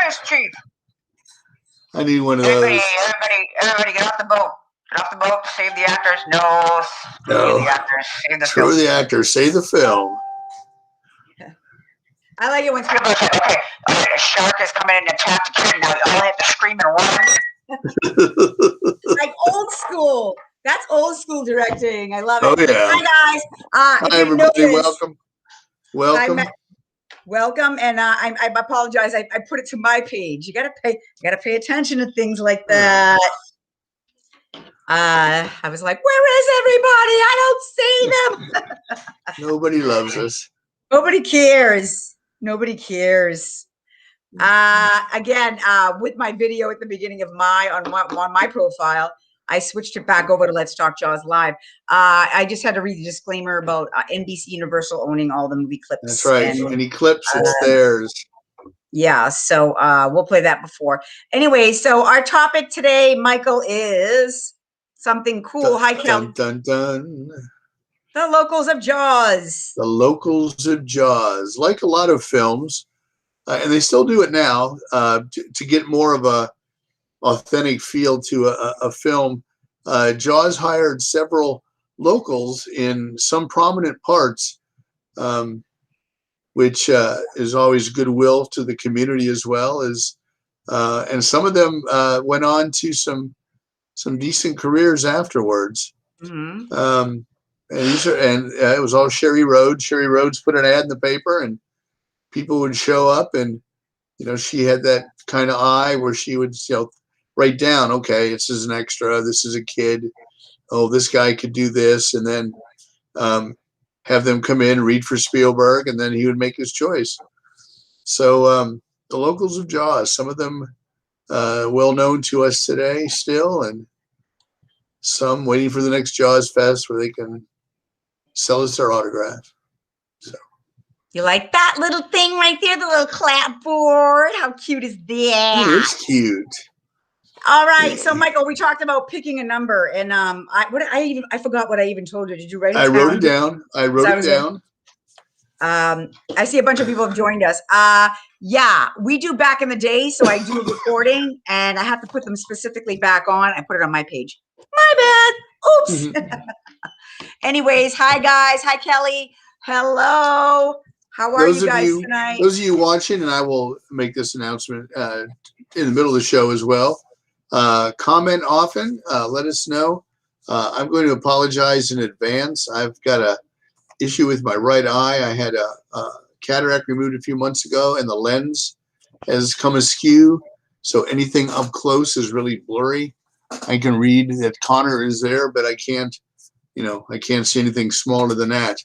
Finish, Chief. I need one of those. Everybody, get off the boat. Get off the boat. Save the actors. No. No. Save the actors. Save the Screw film. the actors. Save the film. I like it when people say, okay, a shark is coming in to attack the kid. Now you all have to scream and run. Like old school. That's old school directing. I love it. Oh, yeah. Hi, guys. Hi, everybody. Welcome. Welcome. And I apologize. I put it to my page. You gotta pay attention to things like that. I was like, where is everybody? I don't see them. Nobody loves us. Nobody cares. Nobody cares. Again, with my video at the beginning of on my profile, I switched it back over to Let's Talk Jaws Live. I just had to read the disclaimer about NBC Universal owning all the movie clips. That's right. Any clips, it's theirs. Yeah, so we'll play that before. Anyway, so our topic today, Michael, is something cool. Hi, Kelly. Dun, dun, dun. The locals of Jaws. The locals of Jaws. Like a lot of films, and they still do it now, to get more of a authentic feel to a film. Jaws hired several locals in some prominent parts, which is always goodwill to the community as well as, and some of them went on to some decent careers afterwards. Mm-hmm. And it was all Sherry Rhodes. Sherry Rhodes put an ad in the paper, and people would show up, and she had that kind of eye where she would write down, okay, this is an extra, this is a kid, oh, this guy could do this, and then have them come in, read for Spielberg, and then he would make his choice. So the locals of Jaws, some of them well known to us today still, and some waiting for the next Jaws Fest where they can sell us their autograph. So you like that little thing right there, the little clapboard? How cute is that? It is cute. All right, so Michael, we talked about picking a number, and I forgot what I even told you. Did you write it down? I wrote it down. I wrote it down. I see a bunch of people have joined us. Yeah, we do back in the day, so I do a recording, and I have to put them specifically back on. I put it on my page. My bad. Oops. Anyways, hi guys. Hi Kelly. Hello. How are you guys tonight? Those of you watching, and I will make this announcement in the middle of the show as well. Comment often. Let us know. I'm going to apologize in advance. I've got a issue with my right eye. I had a cataract removed a few months ago, and the lens has come askew. So anything up close is really blurry. I can read that Connor is there, but I can't see anything smaller than that.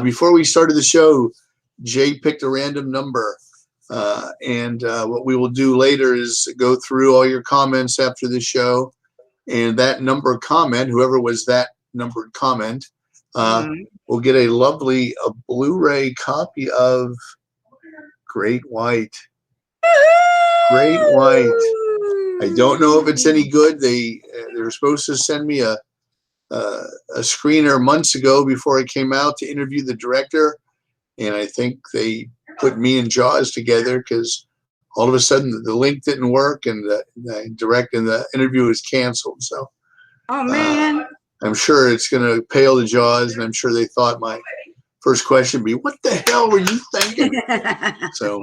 Before we started the show, Jay picked a random number. And what we will do later is go through all your comments after the show. And that number comment, whoever was that numbered comment, will get a lovely Blu-ray copy of Great White. Great White. I don't know if it's any good. They were supposed to send me a screener months ago before it came out to interview the director, and I think they put me and Jaws together because all of a sudden the link didn't work, and the interview was canceled. So, oh man, I'm sure it's going to pale to Jaws, and I'm sure they thought my first question would be, "What the hell were you thinking?" So.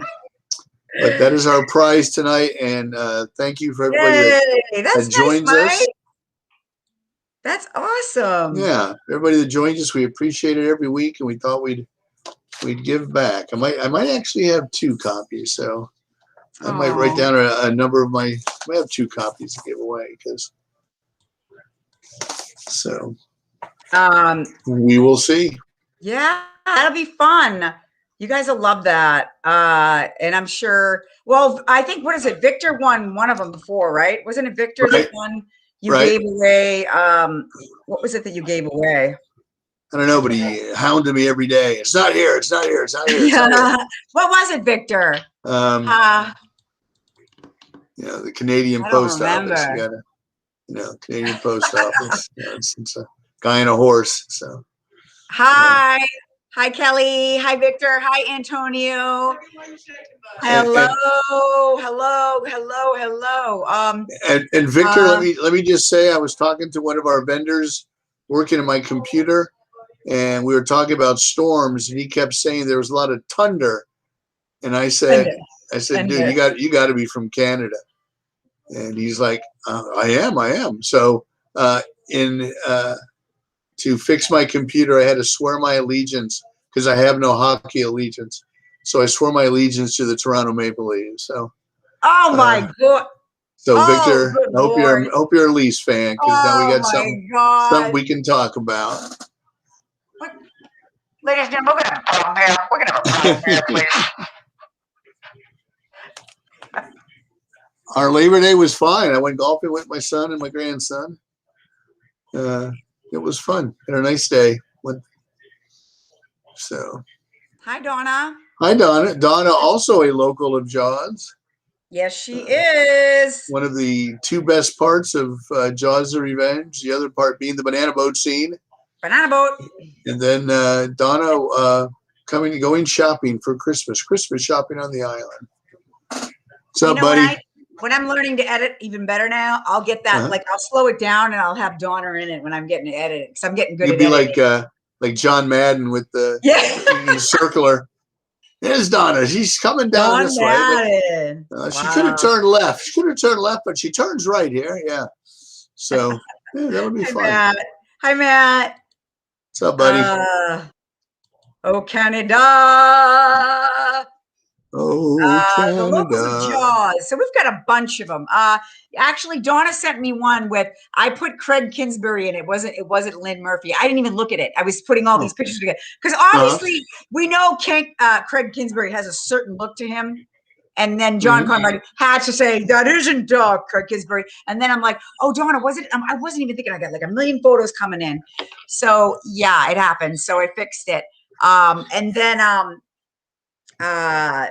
But that is our prize tonight, and thank you for everybody that joins us. That's awesome. Yeah, everybody that joins us, we appreciate it every week, and we thought we'd give back. I might actually have 2 copies, so I might write down a number of I might have 2 copies to give away we will see. Yeah, that'll be fun. You guys will love that. And I'm sure, well, I think, what is it? Victor won one of them before, right? Wasn't it Victor that won? You gave away, what was it that you gave away? I don't know, but he hounded me every day. It's not here. It's not here. It's not here. It's not here. What was it, Victor? The Canadian Post Office. You gotta, Canadian Post Office. It's a guy and a horse. So. Hi. Hi, Kelly. Hi, Victor. Hi, Antonio. And, Hello, and, hello, hello, hello. and Victor, let me just say, I was talking to one of our vendors working on my computer, and we were talking about storms, and he kept saying there was a lot of thunder. And I said, dude, you got to be from Canada. And he's like, I am. So to fix my computer, I had to swear my allegiance because I have no hockey allegiance. So I swore my allegiance to the Toronto Maple Leafs. So, oh my God. So Oh, Victor, good I Lord. hope you're a Leafs fan because now we Oh got my something God. we can talk about. Ladies and gentlemen, we're gonna have a problem here. We're gonna have a problem here, please. Our Labor Day was fine. I went golfing with my son and my grandson. It was fun. Had a nice day. So, Hi, Donna. hi, Donna. Donna, also a local of Jaws. Yes, she is. One of the two best parts of Jaws: The Revenge. The other part being the banana boat scene. Banana boat. And then Donna going shopping for Christmas shopping on the island. What's up, buddy? When I'm learning to edit even better now, I'll get that. Like I'll slow it down and I'll have Donna in it when I'm getting to edit it because I'm getting good at editing. You'd be like John Madden with the circular. There's Donna. She's coming down this way. But, she could have turned left. But she turns right here. Yeah. So that'll be fun. Hi, Matt. What's up, buddy? Oh, Canada. Canada. The locals of Jaws. So we've got a bunch of them. Actually, Donna sent me one with, I put Craig Kingsbury in it. It wasn't Lynn Murphy. I didn't even look at it. I was putting all these pictures together. Because obviously we know Craig Kingsbury has a certain look to him. And then John Conrad had to say, that isn't Craig Kingsbury. And then I'm like, oh, Donna, I wasn't even thinking. I got like a million photos coming in. So yeah, it happened. So I fixed it. And then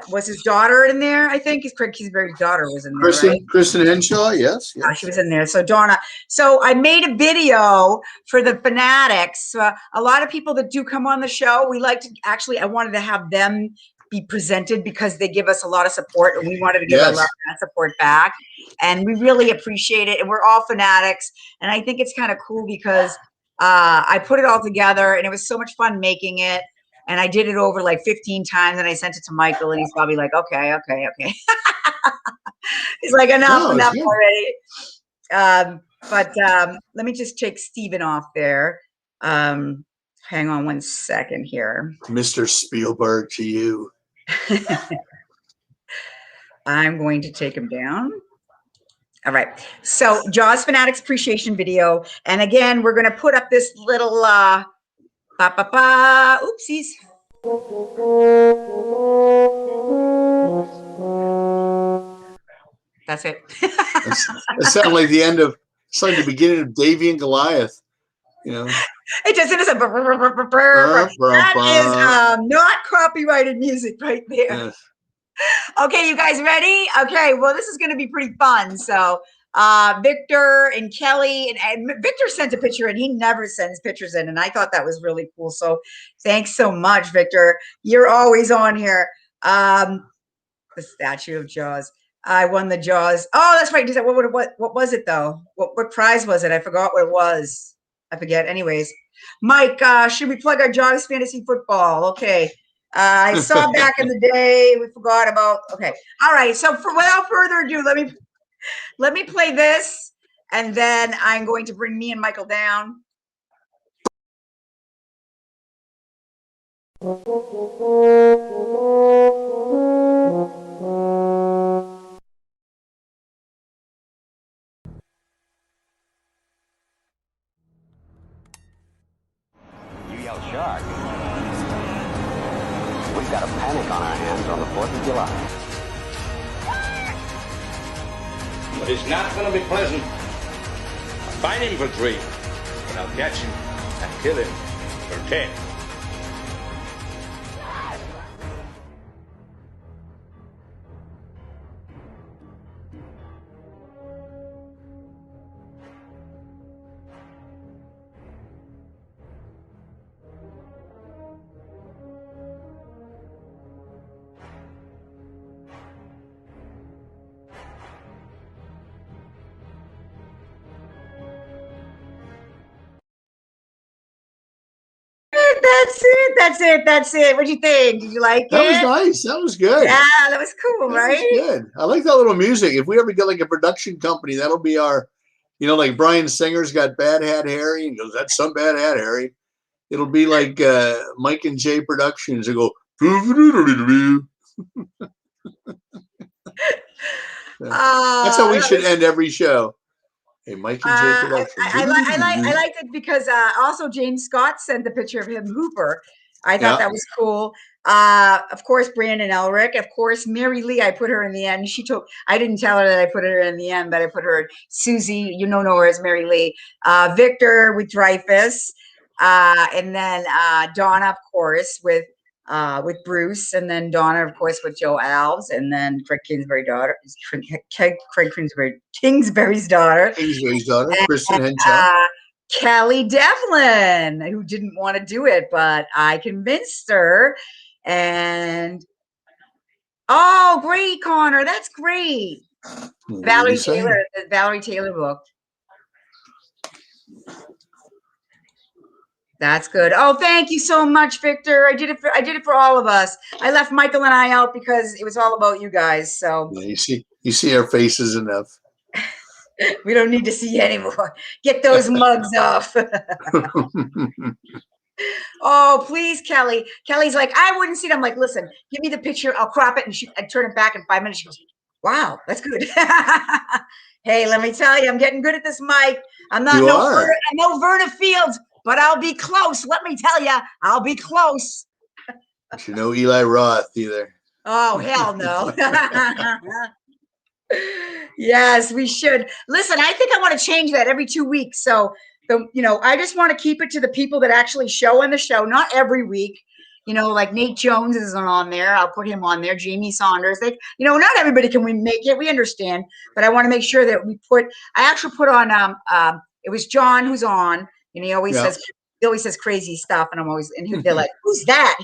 was his daughter in there? I think Craig Kingsbury's daughter was in there, right? Kristen Henshaw, yes. She was in there. So Donna. So I made a video for the fanatics. A lot of people that do come on the show, we like to I wanted to have them be presented because they give us a lot of support, and we wanted to give a lot of that support back. And we really appreciate it. And we're all fanatics. And I think it's kind of cool because I put it all together, and it was so much fun making it. And I did it over like 15 times, and I sent it to Michael, and he's probably like, okay. He's like, enough already. But let me just take Steven off there. Hang on one second here. Mr. Spielberg to you. I'm going to take him down. All right. So Jaws Fanatics appreciation video. And again, we're going to put up this little oopsies. That's it. That sounds like the end of, it's like the beginning of Davy and Goliath. You know, it is that is not copyrighted music right there. Yes. Okay, you guys ready? Okay, well, this is going to be pretty fun. So Victor and Kelly and Victor sent a picture, and he never sends pictures in, and I thought that was really cool. So thanks so much, Victor. You're always on here. The statue of Jaws. I won the Jaws. Oh, that's right. What was it though? What prize was it? I forgot what it was. I forget. Anyways, Mike, should we plug our Jaws fantasy football? Okay. I saw back in the day. We forgot about. Okay. All right. So without further ado, let me play this, and then I'm going to bring me and Michael down. Shark. We've got a panic on our hands on the 4th of July. But it's not going to be pleasant. I'll find him for 3, but I'll catch him and kill him for 10. That's it. What'd you think? Did you like That was it? nice. That was good. Yeah, that was cool, That was right? good. I like that little music. If we ever get like a production company, that'll be our, like Brian Singer's got Bad Hat Harry and goes, that's some Bad Hat Harry. It'll be like Mike and Jay Productions. They go, that's how we should end every show. Hey, Mike and Jay Productions. I liked it because also James Scott sent the picture of him Hooper. I thought that was cool. Of course, Brandon Elric. Of course, Mary Lee. I put her in the end. I didn't tell her that I put her in the end, but I put her Susie. You know her as Mary Lee. Victor with Dreyfus, and then Donna, of course, with Bruce, and then Donna, of course, with Joe Alves, and then Craig Kingsbury's daughter, Kristen Henshaw. Kelly Devlin, who didn't want to do it, but I convinced her. And great, Connor, that's great. Valerie Taylor, the Valerie Taylor book. That's good. Oh, thank you so much, Victor. I did it for all of us. I left Michael and I out because it was all about you guys. So yeah, you see our faces enough. We don't need to see anymore. Get those mugs off. Oh, please, Kelly. Kelly's like, I wouldn't see it. I'm like, listen, give me the picture. I'll crop it and I'd turn it back in 5 minutes. She goes, wow, that's good. Hey, let me tell you, I'm getting good at this mic. I'm not no Verna Fields, but I'll be close. Let me tell you, I'll be close. But you know Eli Roth either. Oh, hell no. Yes, we should. Listen, I think I want to change that every 2 weeks. So, I just want to keep it to the people that actually show in the show, not every week. Like Nate Jones isn't on there. I'll put him on there. Jamie Saunders. Not everybody can make it. We understand. But I want to make sure that I actually put on, it was John who's on, and he always says crazy stuff. And they're like, who's that?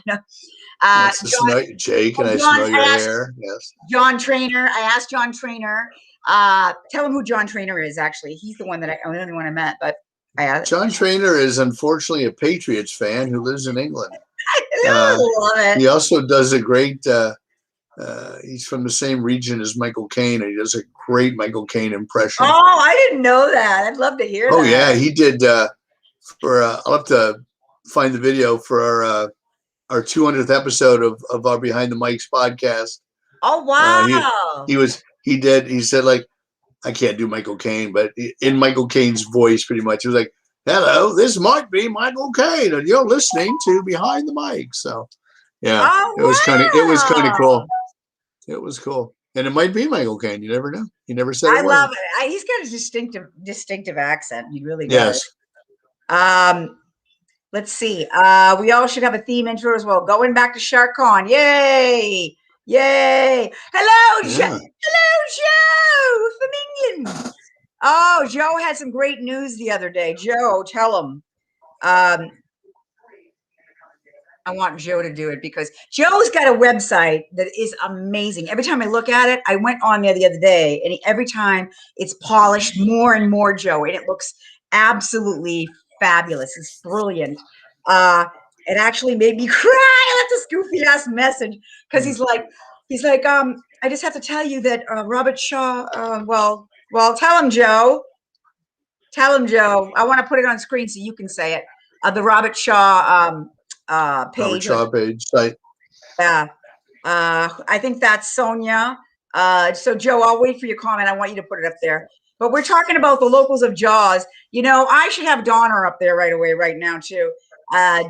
Jake, and I smell your hair. Yes. John Trainer. I asked John Trainer. Tell him who John Trainer is. Actually, he's the only one I met. But I asked. John Trainer is unfortunately a Patriots fan who lives in England. I love it. He also does a great. He's from the same region as Michael Caine, and he does a great Michael Caine impression. Oh, I didn't know that. I'd love to hear that. Oh yeah, he did. I'll have to find the video for our 200th episode of our Behind the Mics podcast. Oh wow! He said like, I can't do Michael Caine, but in Michael Caine's voice, pretty much, he was like, "Hello, this might be Michael Caine, and you're listening to Behind the Mics." So, yeah, it was kind of cool. It was cool, and it might be Michael Caine. You never know. He never said. I love it. He's got a distinctive accent. He really does. Yes. Let's see. We all should have a theme intro as well. Going back to SharkCon. Yay! Yay! Hello, Joe from England. Oh, Joe had some great news the other day. Joe, tell him. I want Joe to do it because Joe's got a website that is amazing. Every time I look at it, I went on there the other day, and every time it's polished more and more, Joe, and it looks absolutely fabulous. It's brilliant. It actually made me cry. I left a goofy ass message because he's like, I just have to tell you that Robert Shaw. Well, tell him, Joe. Tell him, Joe. I want to put it on screen so you can say it. The Robert Shaw page. Robert Shaw page site. Yeah. I think that's Sonia. So Joe, I'll wait for your comment. I want you to put it up there. But we're talking about the locals of Jaws. I should have Donna up there right away, right now, too.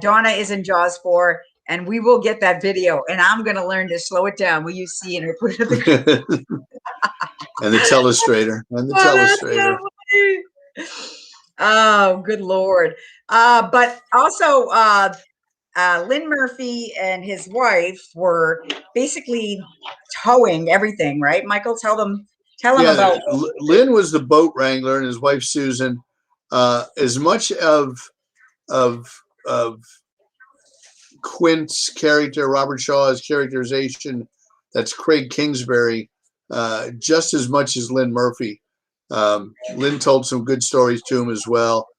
Donna is in Jaws 4, and we will get that video. And I'm going to learn to slow it down. Will you see? And put it up there. And the telestrator. Oh, good Lord. But also, Lynn Murphy and his wife were basically towing everything, right? Michael, tell them about. Lynn was the boat wrangler, and his wife Susan. As much of Quint's character, Robert Shaw's characterization, that's Craig Kingsbury, just as much as Lynn Murphy. Lynn told some good stories to him as well.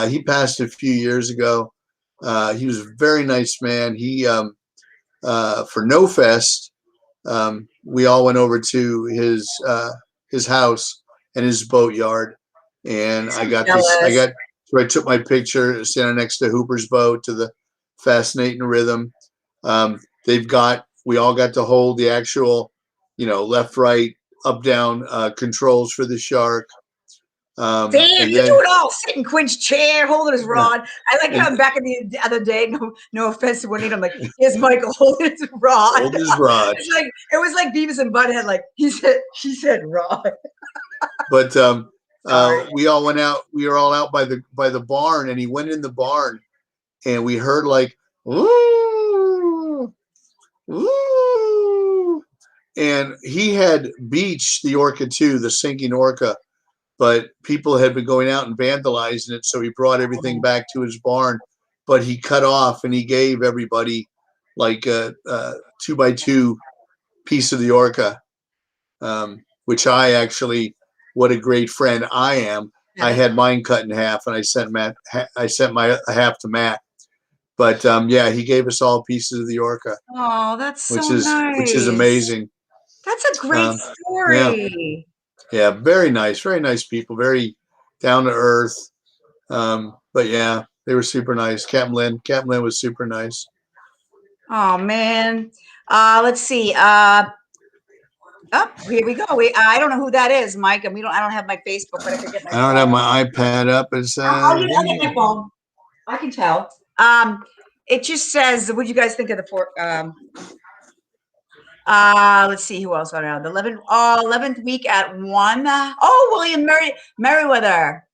He passed a few years ago. He was a very nice man. He for No Fest, we all went over to his house and his boatyard, and I took my picture standing next to Hooper's boat to the Fascinating Rhythm. We all got to hold the actual, left, right, up, down controls for the shark. Damn, you do it all. Sit in Quint's chair, holding his rod. I like how back in the other day, no offense to Juanita, I'm like, here's Michael holding his rod. Hold his rod. It was like Beavis and Butthead, like she said rod. But we all went out. We were all out by the barn, and he went in the barn, and we heard like, ooh, ooh, and he had beached the orca too, the sinking orca. But people had been going out and vandalizing it, so he brought everything back to his barn. But he cut off and he gave everybody like a 2x2 piece of the orca, which I actually, what a great friend I am. Yeah. I had mine cut in half, and I sent my half to Matt. But yeah, he gave us all pieces of the orca. Oh, that's so nice. Which is amazing. That's a great story. Yeah, very nice people, very down to earth. But yeah, they were super nice. Captain Lynn was super nice. Oh man. Let's see. Here we go. I don't know who that is, Mike, and I don't have my Facebook, but I could get my I don't have my iPad up. It's I'll get my phone. I can tell. It just says, what do you guys think of the let's see who else around. The 11th week at 1. Oh, William Merriweather.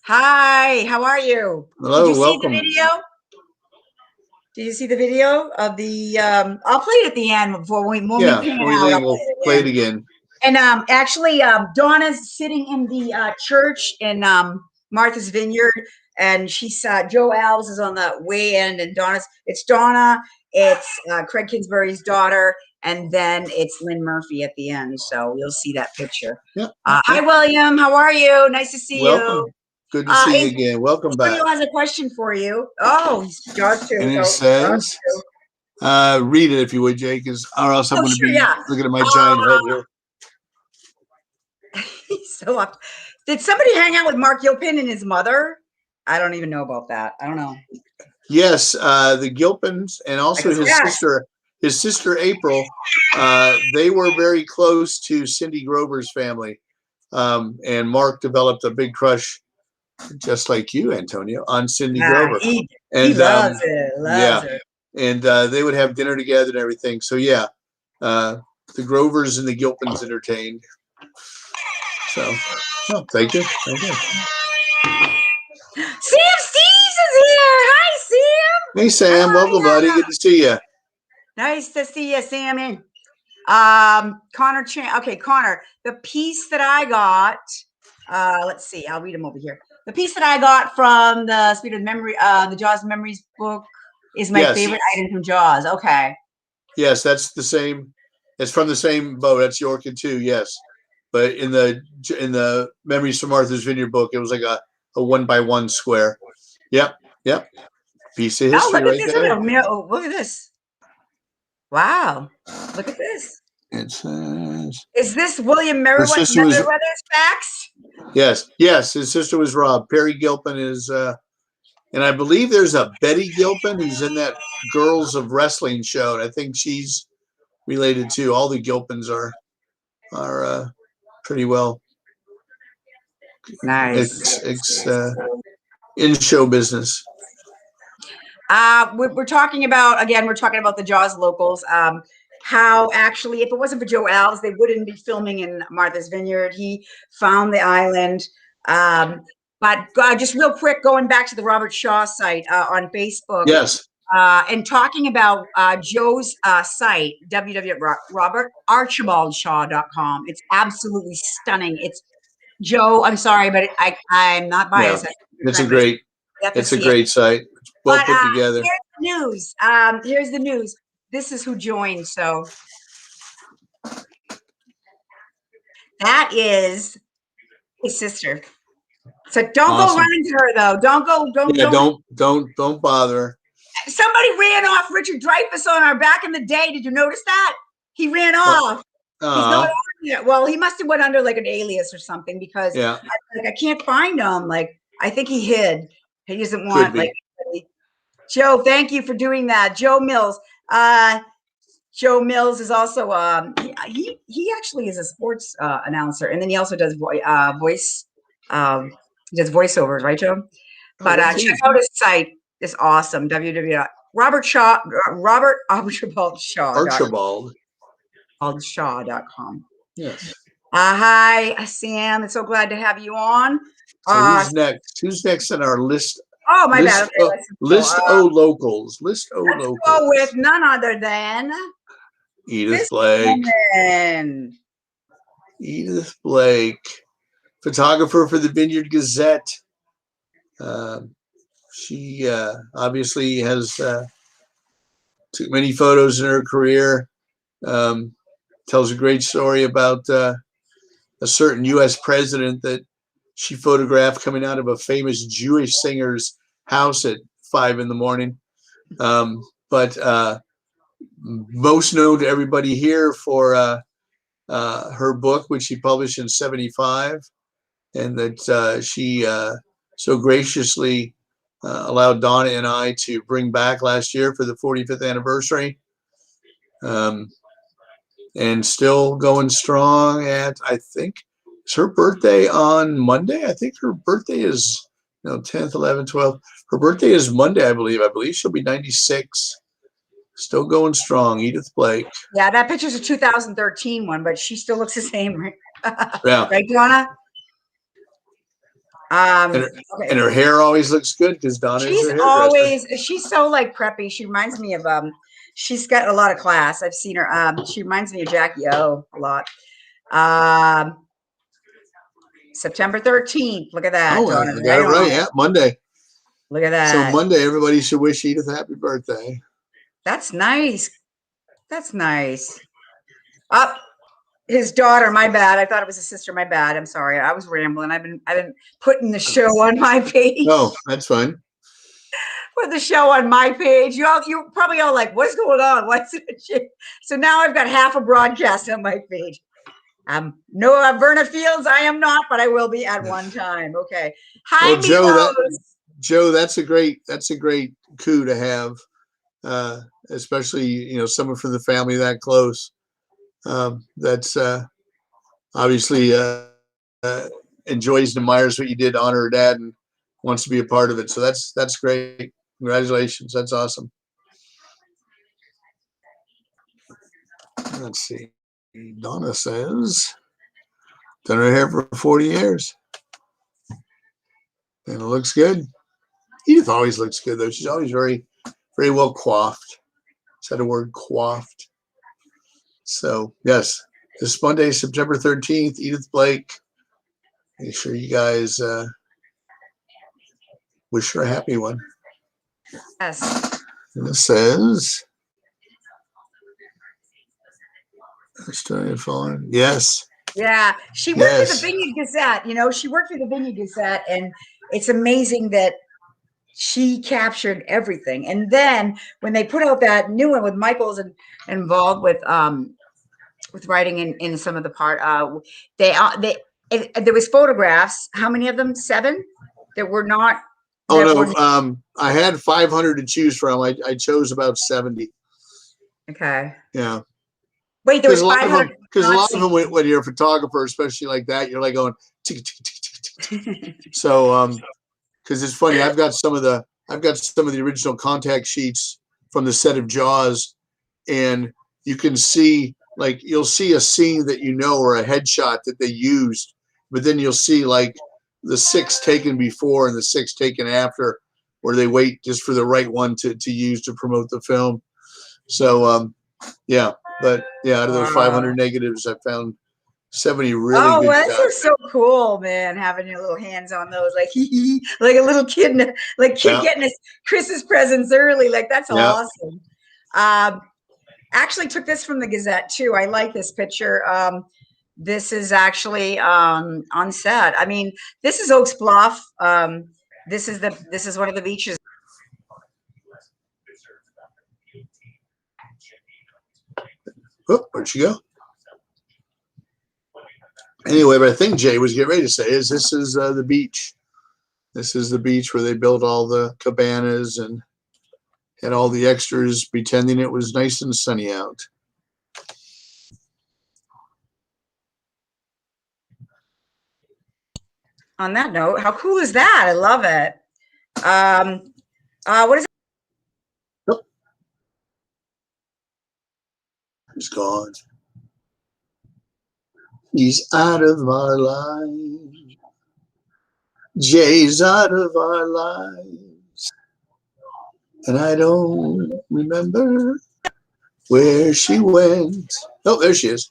Hi, how are you? Hello, Did you welcome. See the video? Did you see the video of the? I'll play it at the end before we move. We'll play it again. And actually, Donna's sitting in the church in Martha's Vineyard, and she's Joe Alves is on the way end, and it's Donna, it's Craig Kingsbury's daughter. And then it's Lynn Murphy at the end. So you'll see that picture. Yep. Hi, William. How are you? Nice to see you. Good to see you again. Welcome back. Antonio has a question for you. Oh, Jaws too. And it says, read it if you would, Jake, or else I'm going to be looking at my giant head here. He's so up. Did somebody hang out with Mark Gilpin and his mother? I don't even know about that. I don't know. Yes, the Gilpins and also his sister. His sister April, they were very close to Cindy Grover's family, and Mark developed a big crush, just like you, Antonio, on Cindy Grover. He loves her. And they would have dinner together and everything. So yeah, the Grovers and the Gilpins entertained. So, thank you. Sam Steves is here. Hi, Sam. Hey, Sam. Welcome, buddy. Good to see you. Nice to see you, Sammy. Connor Chan. Okay, Connor, the piece that I got, let's see, I'll read them over here. The piece that I got from the Speed of Memory, the Jaws Memories book is my favorite item from Jaws. Okay. Yes, that's the same. It's from the same boat. That's the Orca too. Yes. But in the Memories from Martha's Vineyard book, it was like a 1x1 square. Yep. Piece of history look right at this. there. Look at this. Wow. Look at this. It says, is this William Merriweather's facts? Yes. His sister was Rob. Perry Gilpin is, and I believe there's a Betty Gilpin who's in that Girls of Wrestling show. And I think she's related to. All the Gilpins are pretty well. Nice. It's in show business. We're talking about the Jaws locals. How actually, if it wasn't for Joe Alves, they wouldn't be filming in Martha's Vineyard. He found the island. But just real quick, going back to the Robert Shaw site on Facebook. Yes. And talking about Joe's site, www.robertarchibaldshaw.com. It's absolutely stunning. It's Joe. I'm sorry, but I'm not biased. Yeah, it's a great site. Well put together. Here's the news. This is who joined. So that is his sister. So don't go running to her though. Don't go. Don't bother. Somebody ran off Richard Dreyfuss on our back in the day. Did you notice that? He ran off. He's not on yet. Well, he must have went under like an alias or something because I can't find him. Like, I think he hid. He doesn't want like anybody. Joe, thank you for doing that. Joe Mills. Joe Mills is also he actually is a sports announcer, and then he also does voice he does voiceovers, right, Joe? But check out his site. It's awesome. Archibald.com. Yes. Hi, Sam. It's so glad to have you on. So who's next? Who's next on our list? Oh, my bad. Okay, list O locals. List O let's locals. go with none other than Edith Blake. Woman. Edith Blake, photographer for the Vineyard Gazette. She obviously has took many photos in her career. Tells a great story about a certain U.S. president that she photographed coming out of a famous Jewish singer's house at 5 a.m. But most known to everybody here for her book, which she published in '75, and that she so graciously allowed Donna and I to bring back last year for the 45th anniversary. And still going strong at, I think, it's her birthday on Monday. I think her birthday is 10th, 11th, 12th. Her birthday is Monday, I believe. I believe she'll be 96. Still going strong, Edith Blake. Yeah, that picture's a 2013 one, but she still looks the same, right? Yeah. Right, Donna? And her hair always looks good because Donna is her hairdresser. She's so like preppy. She reminds me of she's got a lot of class. I've seen her. She reminds me of Jackie O a lot. September 13th. Look at that. Oh, Donna, I got it right. Yeah, Monday. Look at that. So Monday, everybody should wish Edith a happy birthday. That's nice. That's nice. Up. His daughter, my bad. I thought it was his sister. My bad. I'm sorry. I was rambling. I've been putting the show on my page. Oh, that's fine. Put the show on my page. You probably all like, what's going on? What's it? So now I've got half a broadcast on my page. No, Verna Fields. I am not, but I will be at one time. Okay. Hi, well, Joe. That's a great coup to have, especially someone from the family that close. That's obviously enjoys and admires what you did to honor her dad and wants to be a part of it. So that's great. Congratulations. That's awesome. Let's see. Donna says, done her hair for 40 years. And it looks good. Edith always looks good, though. She's always very, very well coiffed. Said the word coiffed. So, yes, this Monday, September 13th, Edith Blake. Make sure you guys wish her a happy one. Yes. And it says, yes. Yeah, she worked for the Vineyard Gazette. She worked for the Vineyard Gazette, and it's amazing that she captured everything. And then when they put out that new one with Michael's involved with writing in some of the part, there was photographs. How many of them? 7 that were not. Oh no, I had 500 to choose from. I chose about 70. Okay. Yeah. Wait, there was 500. Because a lot of them, when you're a photographer, especially like that, you're like going tick, tick, tick, tick, tick. So because it's funny, I've got some of the original contact sheets from the set of Jaws, and you can see you'll see a scene that or a headshot that they used, but then you'll see like the 6 taken before and the 6 taken after, where they wait just for the right one to use to promote the film. So yeah. But yeah, out of those 500 negatives, I found 70 really good. Oh, well, that's so cool, man! Having your little hands on those, like like a little kid, getting his Christmas presents early. Like that's awesome. Actually, took this from the Gazette too. I like this picture. This is actually on set. I mean, this is Oaks Bluff. This is one of the beaches. Oh, where'd she go? Anyway, but I think Jay was getting ready to say is this is the beach. This is the beach where they built all the cabanas and had all the extras pretending it was nice and sunny out. On that note, how cool is that? I love it. What is it? Oh, he's gone. He's out of our lives. Jay's out of our lives. And I don't remember where she went. Oh, there she is.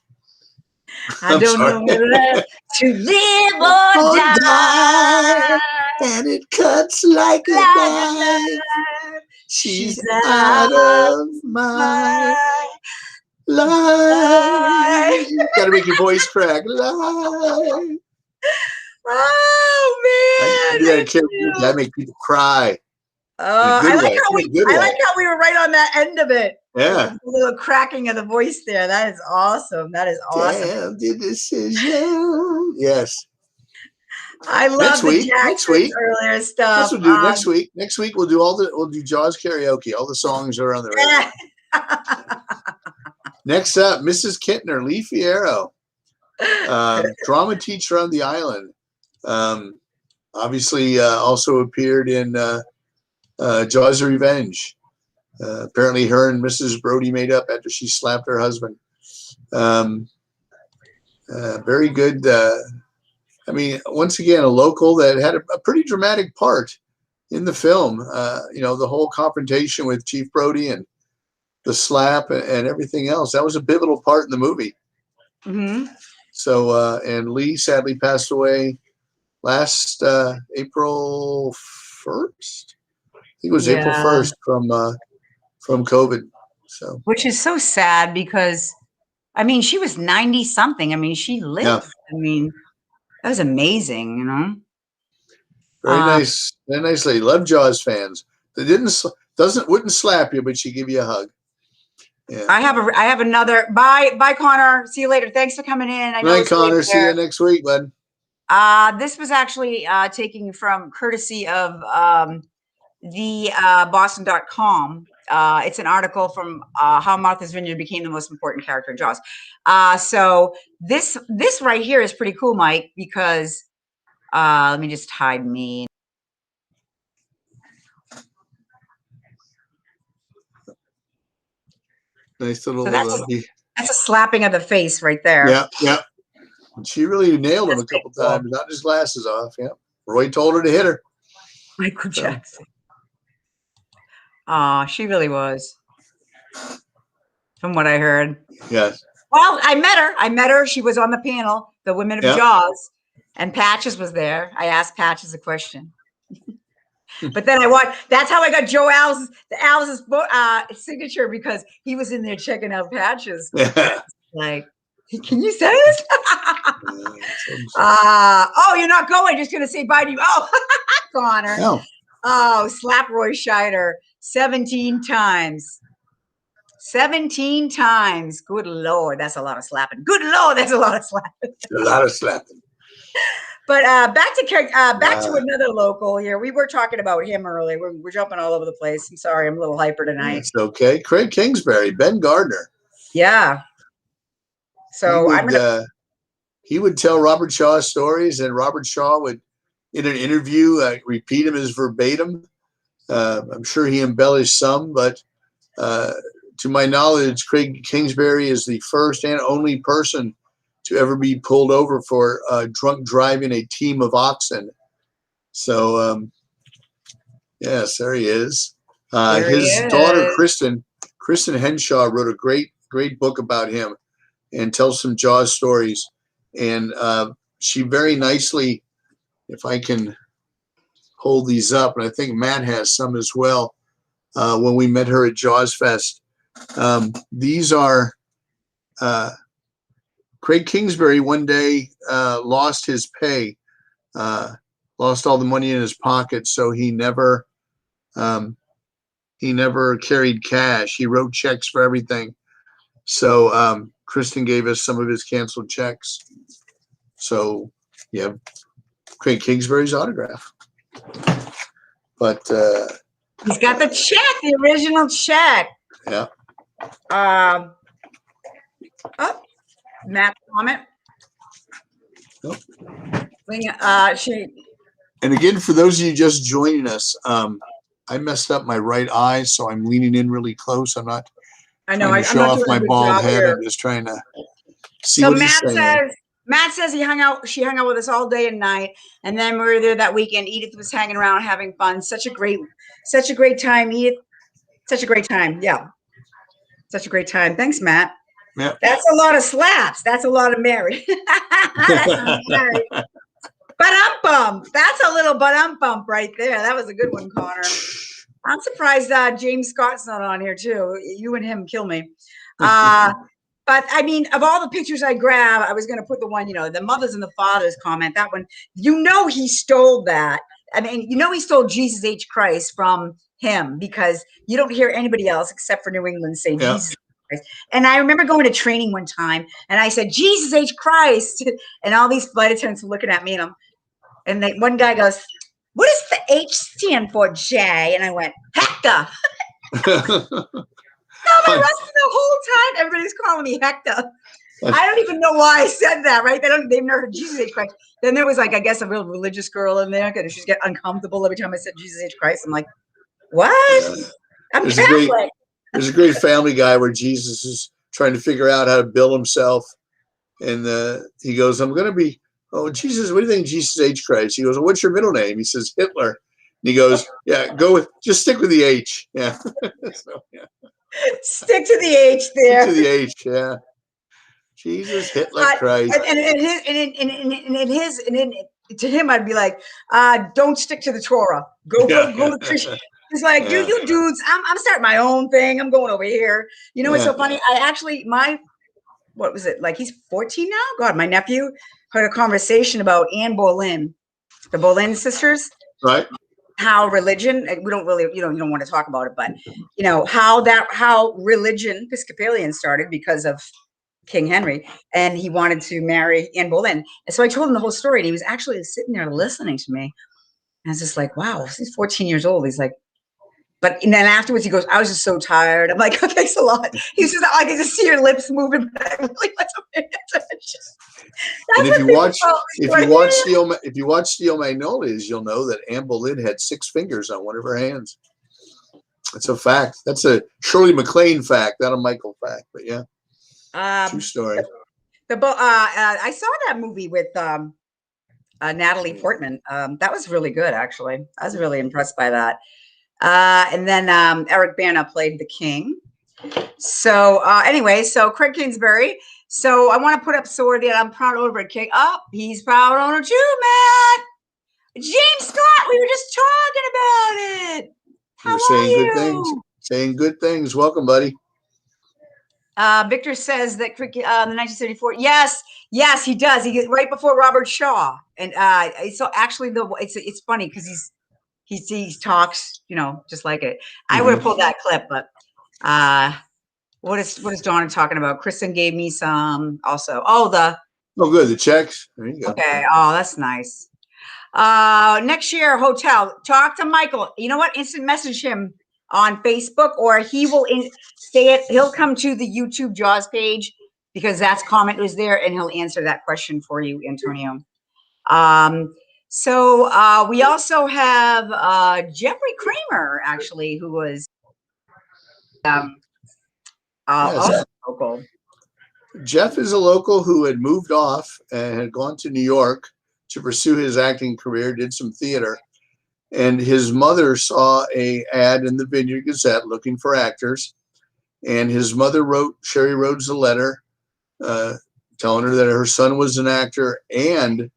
I don't know whether to live or die. And it cuts like a knife. She's out of my life. Gotta make your voice crack. Life. Oh man! I make people cry. I like how we were right on that end of it. Yeah, a little cracking of the voice there. That is awesome. That is awesome. Damn the decision. Yes. I love next week earlier stuff. That's what we'll do next week. Next week we'll do Jaws karaoke. All the songs are on the radio. Next up, Mrs. Kintner, Lee Fierro, drama teacher on the island. Obviously, also appeared in Jaws of Revenge. Apparently, her and Mrs. Brody made up after she slapped her husband. Very good. I mean, once again, a local that had a pretty dramatic part in the film. The whole confrontation with Chief Brody and the slap and everything else. That was a pivotal part in the movie. Mm-hmm. So, and Lee sadly passed away last April 1st. I think it was April 1st from COVID. So, which is so sad because, I mean, she was 90 something. I mean, she lived. Yeah. I mean, that was amazing, you know. Very nice, very nice lady. Love Jaws fans. They wouldn't slap you, but she give you a hug. Yeah. I have another. Bye, Connor. See you later. Thanks for coming in. Bye, Connor. See you next week, bud. This was actually taken from courtesy of the Boston.com. It's an article from how Martha's Vineyard became the most important character in Jaws. So this right here is pretty cool, Mike, because let me just hide me. Nice little. So that's a slapping of the face right there. Yeah, yeah. She really nailed him a couple times. Knocked his glasses off. Yeah. Roy told her to hit her. Michael Jackson. She really was. From what I heard. Yes. Well, I met her. She was on the panel, the Women of Jaws, and Patches was there. I asked Patches a question. But then that's how I got Joe Alice's signature, because he was in there checking out Patches. Like, can you say this? You're not going. Just going to say bye to you. Oh, Connor. No. Oh, slap Roy Scheider 17 times. 17 times. Good Lord. That's a lot of slapping. Good Lord. That's a lot of slapping. A lot of slapping. But back to another local here. We were talking about him earlier. We're jumping all over the place. I'm sorry. I'm a little hyper tonight. It's okay. Craig Kingsbury, Ben Gardner. Yeah. So he would tell Robert Shaw stories, and Robert Shaw would, in an interview, repeat them as verbatim. I'm sure he embellished some, but to my knowledge, Craig Kingsbury is the first and only person to ever be pulled over for drunk driving a team of oxen. So, yes, there he is. His daughter, Kristen Henshaw, wrote a great book about him and tells some Jaws stories. And she very nicely, if I can hold these up, and I think Matt has some as well, when we met her at Jaws Fest. These are Craig Kingsbury one day lost his pay, lost all the money in his pocket, so he never carried cash. He wrote checks for everything. So Kristen gave us some of his canceled checks. So you have Craig Kingsbury's autograph. But he's got the check, the original check. yeah. Oh, Matt's comment. Nope. And again, for those of you just joining us, I messed up my right eye, so I'm leaning in really close. I'm not trying to show off my bald head. I'm just trying to see what he's saying. Matt says she hung out with us all day and night, and then we were there that weekend. Edith was hanging around having fun. Such a great time, Edith. Such a great time. Yeah. Such a great time. Thanks, Matt. Yeah. That's a lot of slaps. That's a lot of Mary. But-um-bump. That's a little but-um-bump right there. That was a good one, Connor. I'm surprised James Scott's not on here too. You and him kill me. But I mean, of all the pictures I grab, I was going to put the one, the mothers and the fathers comment. That one, he stole that. I mean, he stole Jesus H. Christ from him, because you don't hear anybody else except for New England say Jesus Christ. And I remember going to training one time, and I said, Jesus H. Christ. And all these flight attendants were looking at me, and one guy goes, what does the H stand for, Jay? And I went, Hector. No, the rest of the whole time, everybody's calling me Hector. I don't even know why I said that, right? They've never heard Jesus H. Christ. Then there was I guess a real religious girl in there, because she's get uncomfortable every time I said Jesus H. Christ. I'm like, what? Yeah. I'm Catholic. There's a great Family Guy where Jesus is trying to figure out how to bill himself. And he goes, I'm going to be, Jesus, what do you think, Jesus H. Christ? He goes, well, what's your middle name? He says, Hitler. And he goes, yeah, just stick with the H. Yeah. So, yeah. Stick to the H there. Stick to the H, yeah. Jesus, Hitler, Christ. To him, I'd be like, don't stick to the Torah. Go to Christian. He's like, dude, you dudes, I'm starting my own thing. I'm going over here. It's so funny. I actually, what was it? Like, he's 14 now? God, my nephew heard a conversation about Anne Boleyn, the Boleyn sisters. Right. How religion, we don't really, you don't want to talk about it, but how religion, Episcopalian, started because of King Henry, and he wanted to marry Anne Boleyn. And so I told him the whole story, and he was actually sitting there listening to me. And I was just like, wow, he's 14 years old. He's like, and then afterwards he goes, I was just so tired. I'm like, oh, thanks a lot. He's just, I can just see your lips moving back. Like, what's up? And if you watch Steel Magnolias, you'll know that Anne Boleyn had 6 fingers on one of her hands. That's a fact. That's a Shirley MacLaine fact, not a Michael fact. But yeah, true story. I saw that movie with Natalie Portman. That was really good, actually. I was really impressed by that. And then Eric Bana played the king. So anyway, so Craig Kingsbury. So I want to put up Sword that I'm proud owner of King. Oh, he's proud owner too, Matt. James Scott, we were just talking about it. How are you? Good things. Saying good things. Welcome, buddy. Victor says that the 1974. Yes, he does. He right before Robert Shaw, and so actually it's funny because he talks, just like it. I would have pulled that clip, but what is Donna talking about? Kristen gave me some also. Good, the checks. There you go. Okay. Oh, that's nice. Next year, hotel. Talk to Michael. You know what? Instant message him on Facebook, or he will say it. He'll come to the YouTube Jaws page, because that's comment was there, and he'll answer that question for you, Antonio. So we also have Jeffrey Kramer, actually, who was also local. Jeff is a local who had moved off and had gone to New York to pursue his acting career, did some theater. And his mother saw an ad in the Vineyard Gazette looking for actors. And his mother wrote Sherry Rhodes a letter telling her that her son was an actor, and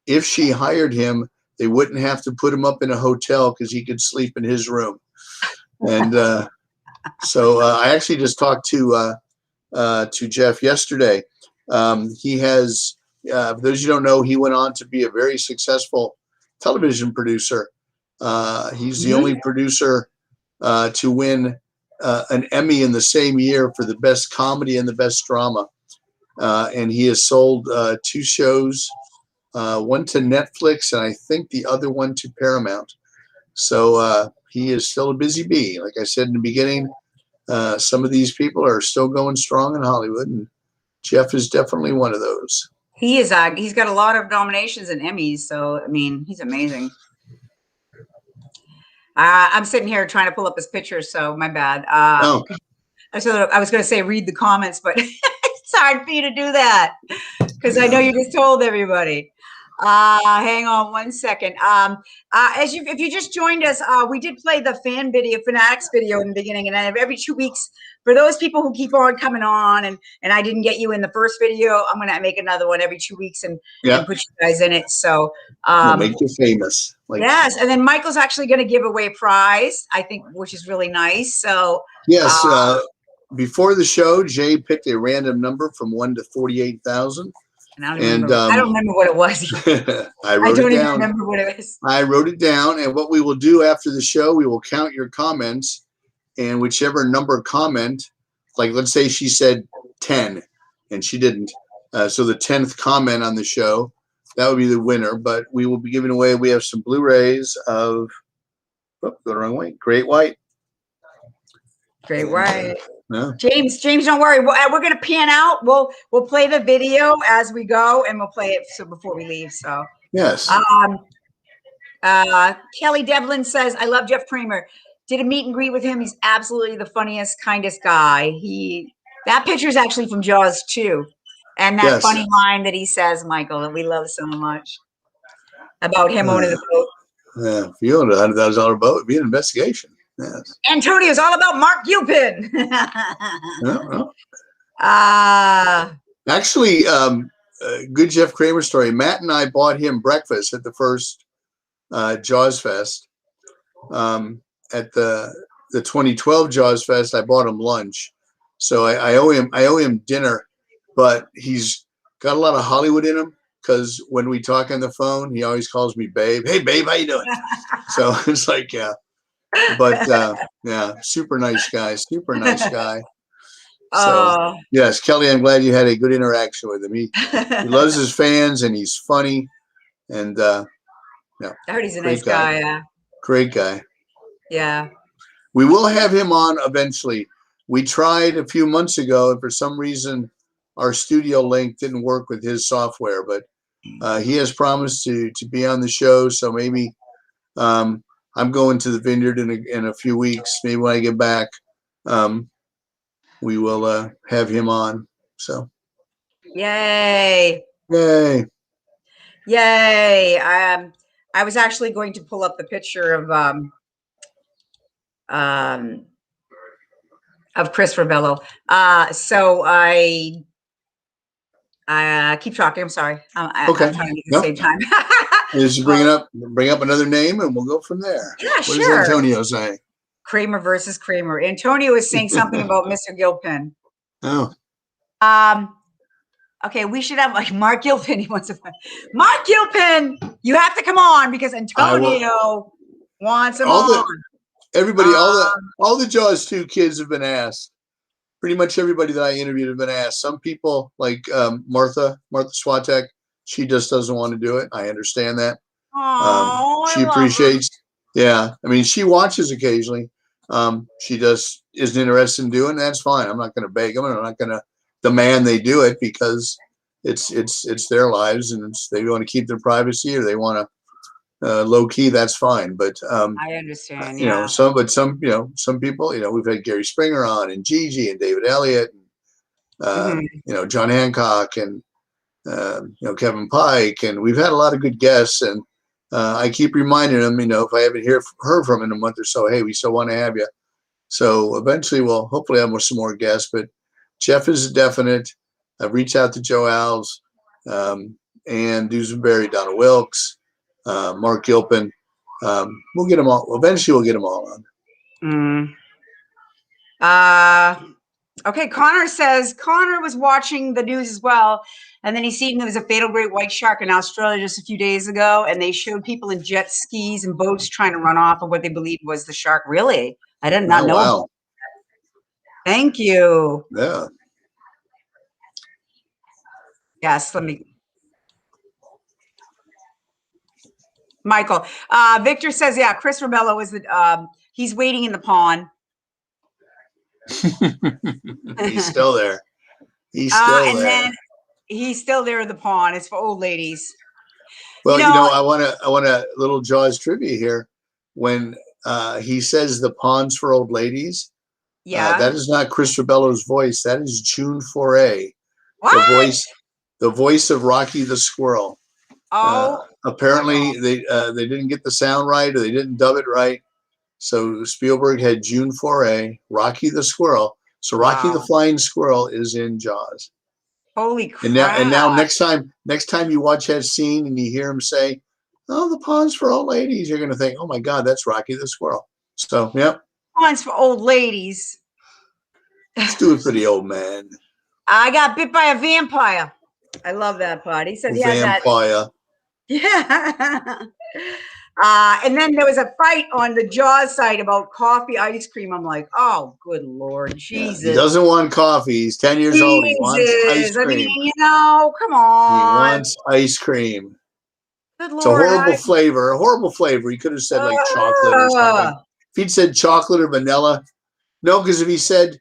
if she hired him, they wouldn't have to put him up in a hotel because he could sleep in his room. And so I actually just talked to Jeff yesterday. He has, for those you don't know, he went on to be a very successful television producer. He's the only producer to win an Emmy in the same year for the best comedy and the best drama. And he has sold 2 shows, one to Netflix, and I think the other one to Paramount. So he is still a busy bee. Like I said in the beginning, some of these people are still going strong in Hollywood, and Jeff is definitely one of those. He is. He's got a lot of nominations and Emmys, so I mean, he's amazing. I'm sitting here trying to pull up his picture, so my bad. So I was going to say read the comments, but it's hard for you to do that because I know you just told everybody. Hang on one second. If you just joined us, we did play the Fanatics video in the beginning, and then every 2 weeks, for those people who keep on coming on, and I didn't get you in the first video, I'm gonna make another one every 2 weeks and put you guys in it. So make you famous. Yes, and then Michael's actually going to give away a prize, I think, which is really nice. So yes, before the show, Jay picked a random number from 1 to 48,000. And I don't remember what it was. I don't even remember what it was. I wrote it down, and what we will do after the show, we will count your comments, and whichever number comment, like let's say she said 10, and she didn't. So the 10th comment on the show, that would be the winner. But we will be giving away. We have some Blu-rays of. Go the wrong way. Great White. Great White. Yeah. James, don't worry. We're gonna pan out. We'll play the video as we go, and we'll play it before we leave. So yes. Kelly Devlin says, "I love Jeff Kramer. Did a meet and greet with him. He's absolutely the funniest, kindest guy. That picture is actually from Jaws 2, and that funny line that he says, Michael, that we love so much about him owning the boat. Yeah, if you owned a $100,000 boat, it'd be an investigation. Yes. Antonio's all about Mark Gilpin. Actually, good Jeff Kramer story. Matt and I bought him breakfast at the first Jaws Fest. At the 2012 Jaws Fest, I bought him lunch. So I owe him dinner, but he's got a lot of Hollywood in him because when we talk on the phone, he always calls me babe. Hey babe, how you doing? So it's like, yeah. But super nice guy. So yes, Kelly, I'm glad you had a good interaction with him. He loves his fans and he's funny, and I heard he's a nice guy. Great guy. Yeah. We will have him on eventually. We tried a few months ago, and for some reason, our studio link didn't work with his software. But he has promised to be on the show, so maybe. I'm going to the Vineyard in a few weeks. Maybe when I get back, we will have him on. So, yay! I was actually going to pull up the picture of Chris Ravello. So I keep talking. I'm sorry. Okay. I'm trying to get the same time. Just bring up another name, and we'll go from there. Yeah, what sure. What does Antonio say? Kramer versus Kramer. Antonio is saying something about Mr. Gilpin. Oh. Okay, we should have like Mark Gilpin. He wants to. Mark Gilpin, you have to come on because Antonio wants him on. Everybody, all the Jaws 2 kids have been asked. Pretty much everybody that I interviewed have been asked. Some people, like Martha Swatek, she just doesn't want to do it. I understand that. She appreciates. Yeah, I mean, she watches occasionally. She just isn't interested in doing it. That's fine. I'm not going to beg them, and I'm not going to demand they do it because it's their lives, and they want to keep their privacy, or they want to low key. That's fine. But I understand. Some people. We've had Gary Springer on, and Gigi, and David Elliott, and John Hancock, and Kevin Pike, and we've had a lot of good guests, and I keep reminding them, if I haven't heard from them in a month or so, hey, we still want to have you. So eventually we'll hopefully have some more guests, but Jeff is a definite. I've reached out to Joe Alves, and Dusenberry, Donna Wilkes, Mark Gilpin. We'll get them all. Eventually we'll get them all on. Okay, Connor says Connor was watching the news as well, and then he seen there was a fatal great white shark in Australia just a few days ago, and they showed people in jet skis and boats trying to run off of what they believed was the shark. Really? I did not know. Wow. Thank you. Yeah. Yes, let me. Michael. Victor says, yeah, Chris Rebello is the, he's waiting in the pond. He's still there. He's still and there. then he's still there in the pond. It's for old ladies. Well, you know, I want a little Jaws trivia here. When he says the pond's for old ladies, yeah. that is not Chris Rebello's voice. That is June Foray, What? the voice of Rocky the Squirrel. Oh, apparently they didn't get the sound right, or they didn't dub it right. So Spielberg had June Foray, Rocky the Squirrel. So Rocky the Flying Squirrel is in Jaws. Holy crap. And now next time you watch that scene and you hear him say, "Oh, the pond's for old ladies," you're gonna think, "Oh my God, that's Rocky the Squirrel." So yep. Pond's for old ladies. Let's do it for the old man. I got bit by a vampire. I love that part. He said he has that. Vampire. Yeah. And then there was a fight on the Jaws site about coffee ice cream. I'm like, oh, good Lord, Jesus. Yeah, he doesn't want coffee. He's 10 years old. He wants ice cream. I mean, come on. He wants ice cream. Good Lord. It's a horrible flavor. A horrible flavor. He could have said like chocolate or something. If he'd said chocolate or vanilla. No, because if he said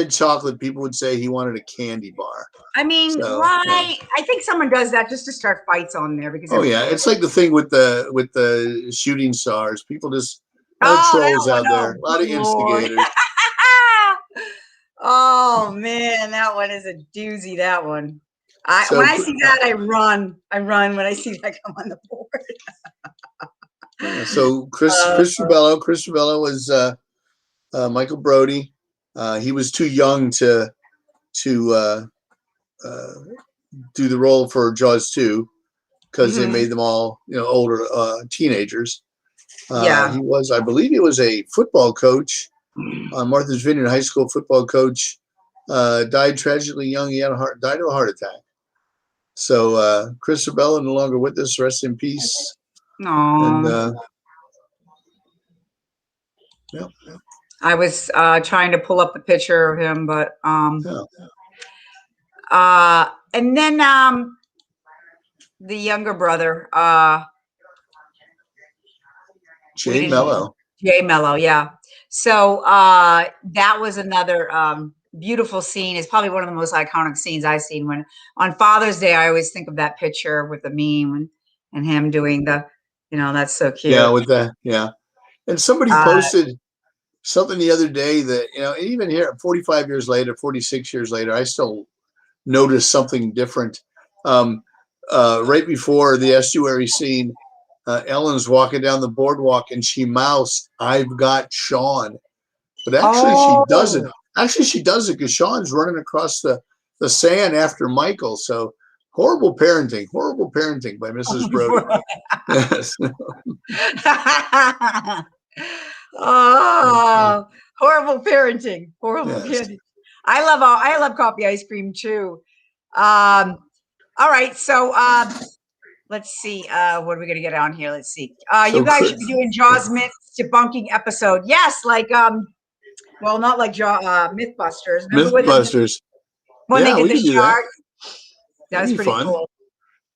chocolate, people would say he wanted a candy bar. I mean, why? Yeah. I think someone does that just to start fights on there because. Oh yeah, it's like the thing with the shooting stars. People just trolls out there. A lot of instigators. Oh man, that one is a doozy. That one. When I see that, I run. When I see that come on the board. So Chris Rebello was Michael Brody. He was too young to do the role for Jaws 2 because they made them all older teenagers. He was, I believe, he was a football coach on Martha's Vineyard High School. Football coach, died tragically young. He died of a heart attack. So Chris Rebello no longer with us. Rest in peace. No. And I was trying to pull up the picture of him, but and then the younger brother, Jay Mello. Jay Mello, yeah. So that was another beautiful scene. It's probably one of the most iconic scenes I've seen. When on Father's Day, I always think of that picture with the meme and him doing the, that's so cute. Yeah, with that, yeah. And somebody posted something the other day that, even here, 45 years later, 46 years later, I still noticed something different. Right before the estuary scene, Ellen's walking down the boardwalk and she mouths, "I've got Sean." But actually she doesn't. Actually, she does it because Sean's running across the sand after Michael. So horrible parenting by Mrs. Brody. Yes. Oh, horrible parenting. Parenting. I love coffee ice cream too. All right, so let's see. What are we gonna get on here? Let's see. You guys should be doing Jaws myths debunking episode. Yes, like well, not like Mythbusters. Mythbusters. When they did the shark. That was pretty cool.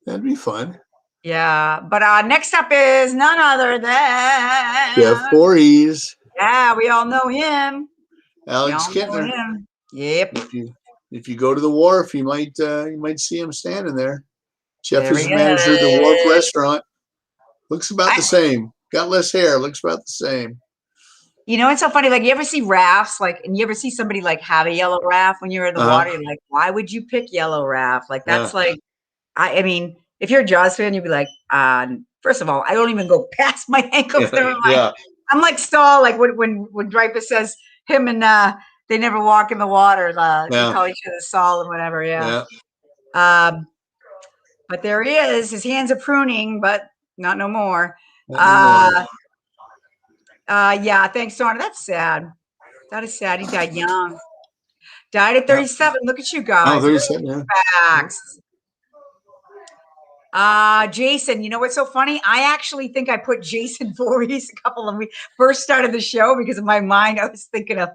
That'd be fun. Yeah, but next up is none other than Jeff Voorhees. Yeah, we all know him. Alex Kintner. Yep. If you go to the wharf, you might see him standing there. Jeff is the manager of the Wharf restaurant. Looks about the same. Got less hair. Looks about the same. It's so funny. Like, you ever see rafts? Like, and you ever see somebody like have a yellow raft when you're in the water? You're like, why would you pick yellow raft? Like, that's like, I mean, if you're a Jaws fan, you'd be like, first of all, I don't even go past my ankles. I'm like Stahl. Like when Dreyfus says him and they never walk in the water. They call each other Saul and whatever. Yeah. But there he is. His hands are pruning, but not no more. Yeah, thanks, Donna. That's sad. That is sad. He died young. Died at 37. Look at you guys. Oh, 37, yeah. Facts. Jason, you know what's so funny? I actually think I put Jason Voorhees a couple of weeks first started the show because in my mind I was thinking of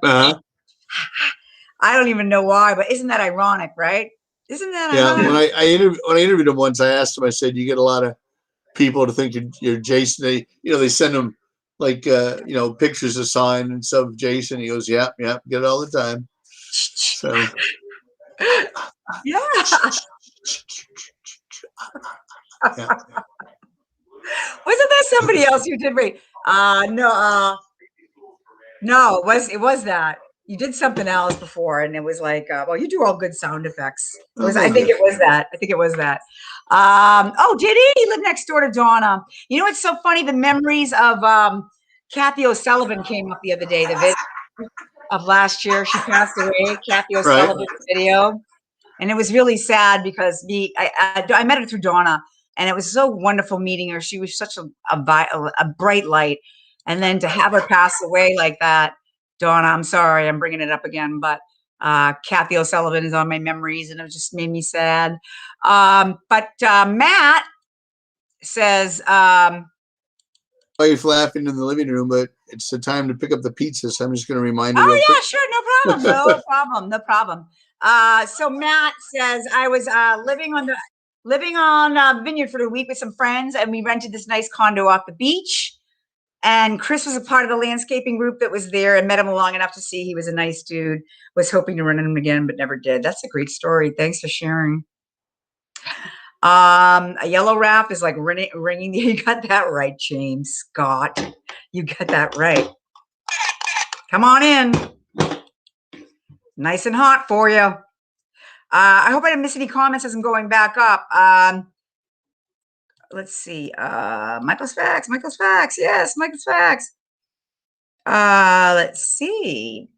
I don't even know why, but isn't that ironic, right? Isn't that Yeah, ironic? when I interviewed him once, I asked him. I said, "You get a lot of people to think you're Jason." They send him like pictures of sign and stuff of Jason. He goes, "Yeah, yeah, get it all the time." So Yeah. yeah. Wasn't that somebody else you did? Wait, no, it was that you did something else before, and it was like, well, you do all good sound effects. Oh, I thank think you. it was that. I think it was that. Oh, did he live next door to Donna? You know, it's so funny. The memories of Kathy O'Sullivan came up the other day. The video of last year, she passed away. Kathy Right. O'Sullivan's video, and it was really sad because I met her through Donna, and it was so wonderful meeting her. She was such a bright light. And then to have her pass away like that, Donna, I'm sorry, I'm bringing it up again, but Kathy O'Sullivan is on my memories, and it just made me sad. But Matt says, Wife laughing in the living room, but it's the time to pick up the pizza. So I'm just going to remind her. oh real yeah, quick. sure, no problem. So Matt says, I was living on Vineyard for a week with some friends, and we rented this nice condo off the beach. And Chris was a part of the landscaping group that was there, and met him long enough to see he was a nice dude. Was hoping to run into him again, but never did. That's a great story. Thanks for sharing. A yellow raft is like ringing. You got that right, James Scott. You got that right. Come on in. Nice and hot for you. I hope I didn't miss any comments as I'm going back up. Let's see. Michael's facts. Yes, Michael's facts. Let's see.